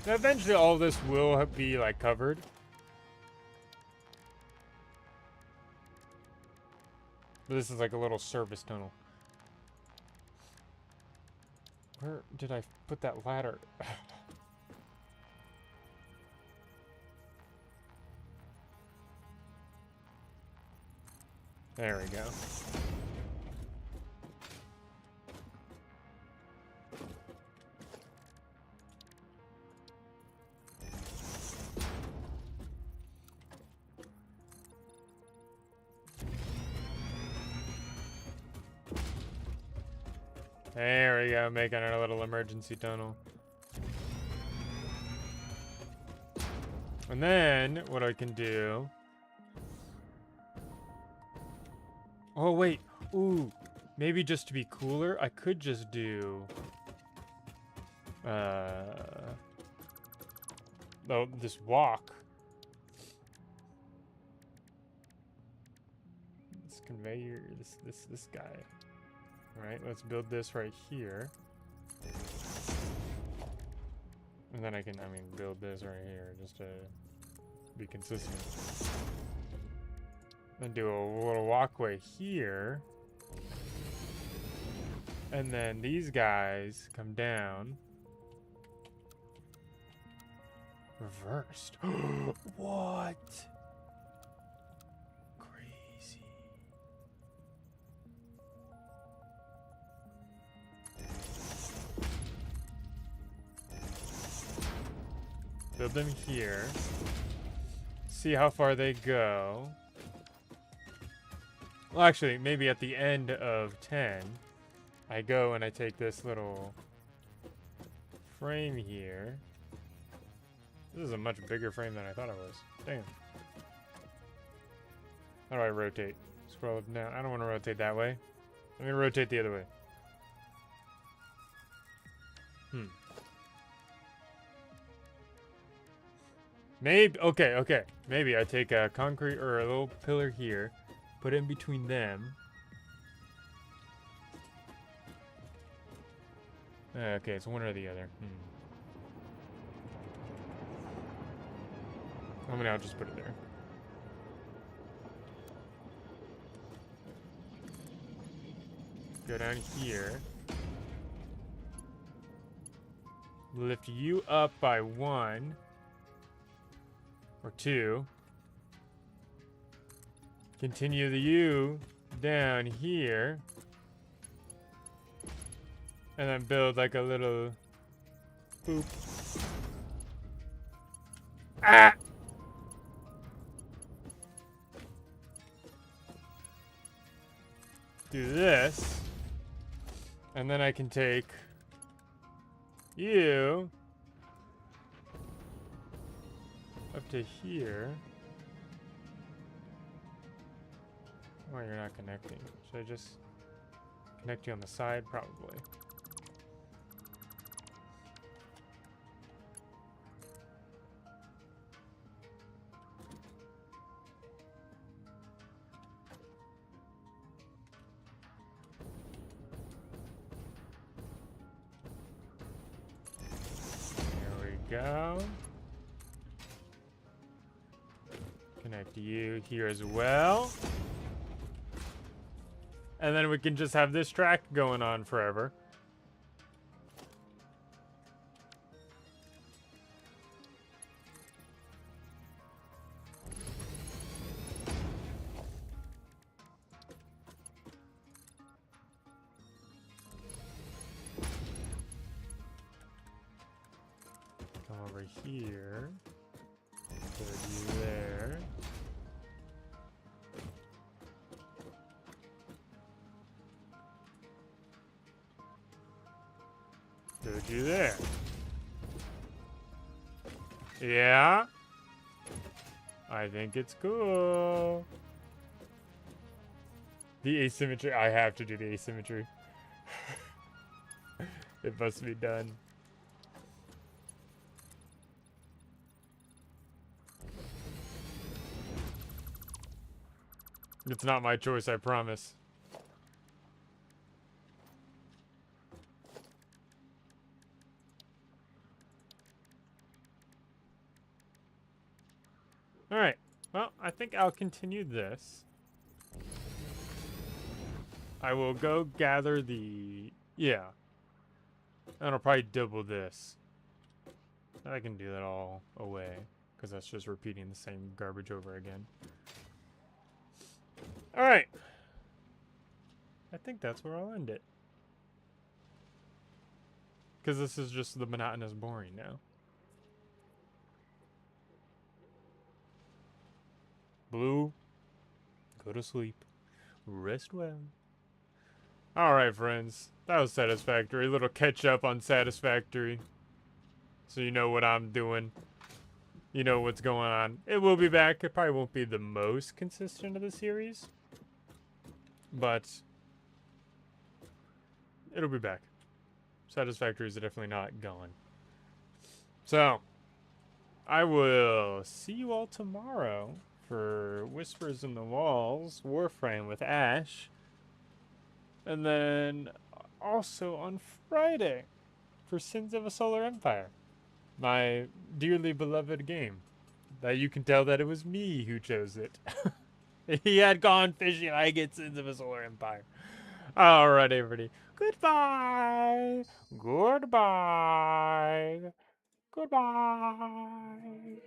Now, eventually all this will be like covered. But this is like a little service tunnel. Where did I put that ladder? There we go. There we go, making our little emergency tunnel. And then, what I can do... Oh, wait. Ooh. Maybe just to be cooler, I could just do... Oh, this walk. This conveyor, this guy. Alright, let's build this right here. And then I can, build this right here just to be consistent. Then do a little walkway here. And then these guys come down. Reversed. What? Crazy. Build them here. See how far they go. Well, actually, maybe at the end of 10, I go and I take this little frame here. This is a much bigger frame than I thought it was. Damn. How do I rotate? Scroll up down. I don't want to rotate that way. Let me rotate the other way. Maybe, okay. Maybe I take a concrete or a little pillar here, put it in between them. Okay, it's one or the other. I'll just put it there. Go down here. Lift you up by 1 or 2. Continue the U down here. And then build like a little boop. Ah! Do this. And then I can take you up to here. Oh, you're not connecting. Should I just connect you on the side? Probably. There we go. Connect you here as well. And then we can just have this track going on forever. Come over here. Put you there. Put you there. Yeah. I think it's cool. The asymmetry. I have to do the asymmetry. It must be done. It's not my choice, I promise. Alright. Well, I think I'll continue this. I will go gather the... Yeah. And I'll probably double this. I can do that all away. Because that's just repeating the same garbage over again. Alright. I think that's where I'll end it. Because this is just the monotonous boring now. Blue, go to sleep. Rest well. Alright, friends. That was Satisfactory. A little catch up on Satisfactory. So you know what I'm doing. You know what's going on. It will be back. It probably won't be the most consistent of the series. But it'll be back. Satisfactory is definitely not gone. So, I will see you all tomorrow for Whispers in the Walls, Warframe with Ash. And then also on Friday for Sins of a Solar Empire. My dearly beloved game. That you can tell that it was me who chose it. He had gone fishing, I get Sins of a Solar Empire. Alright, everybody. Goodbye. Goodbye. Goodbye.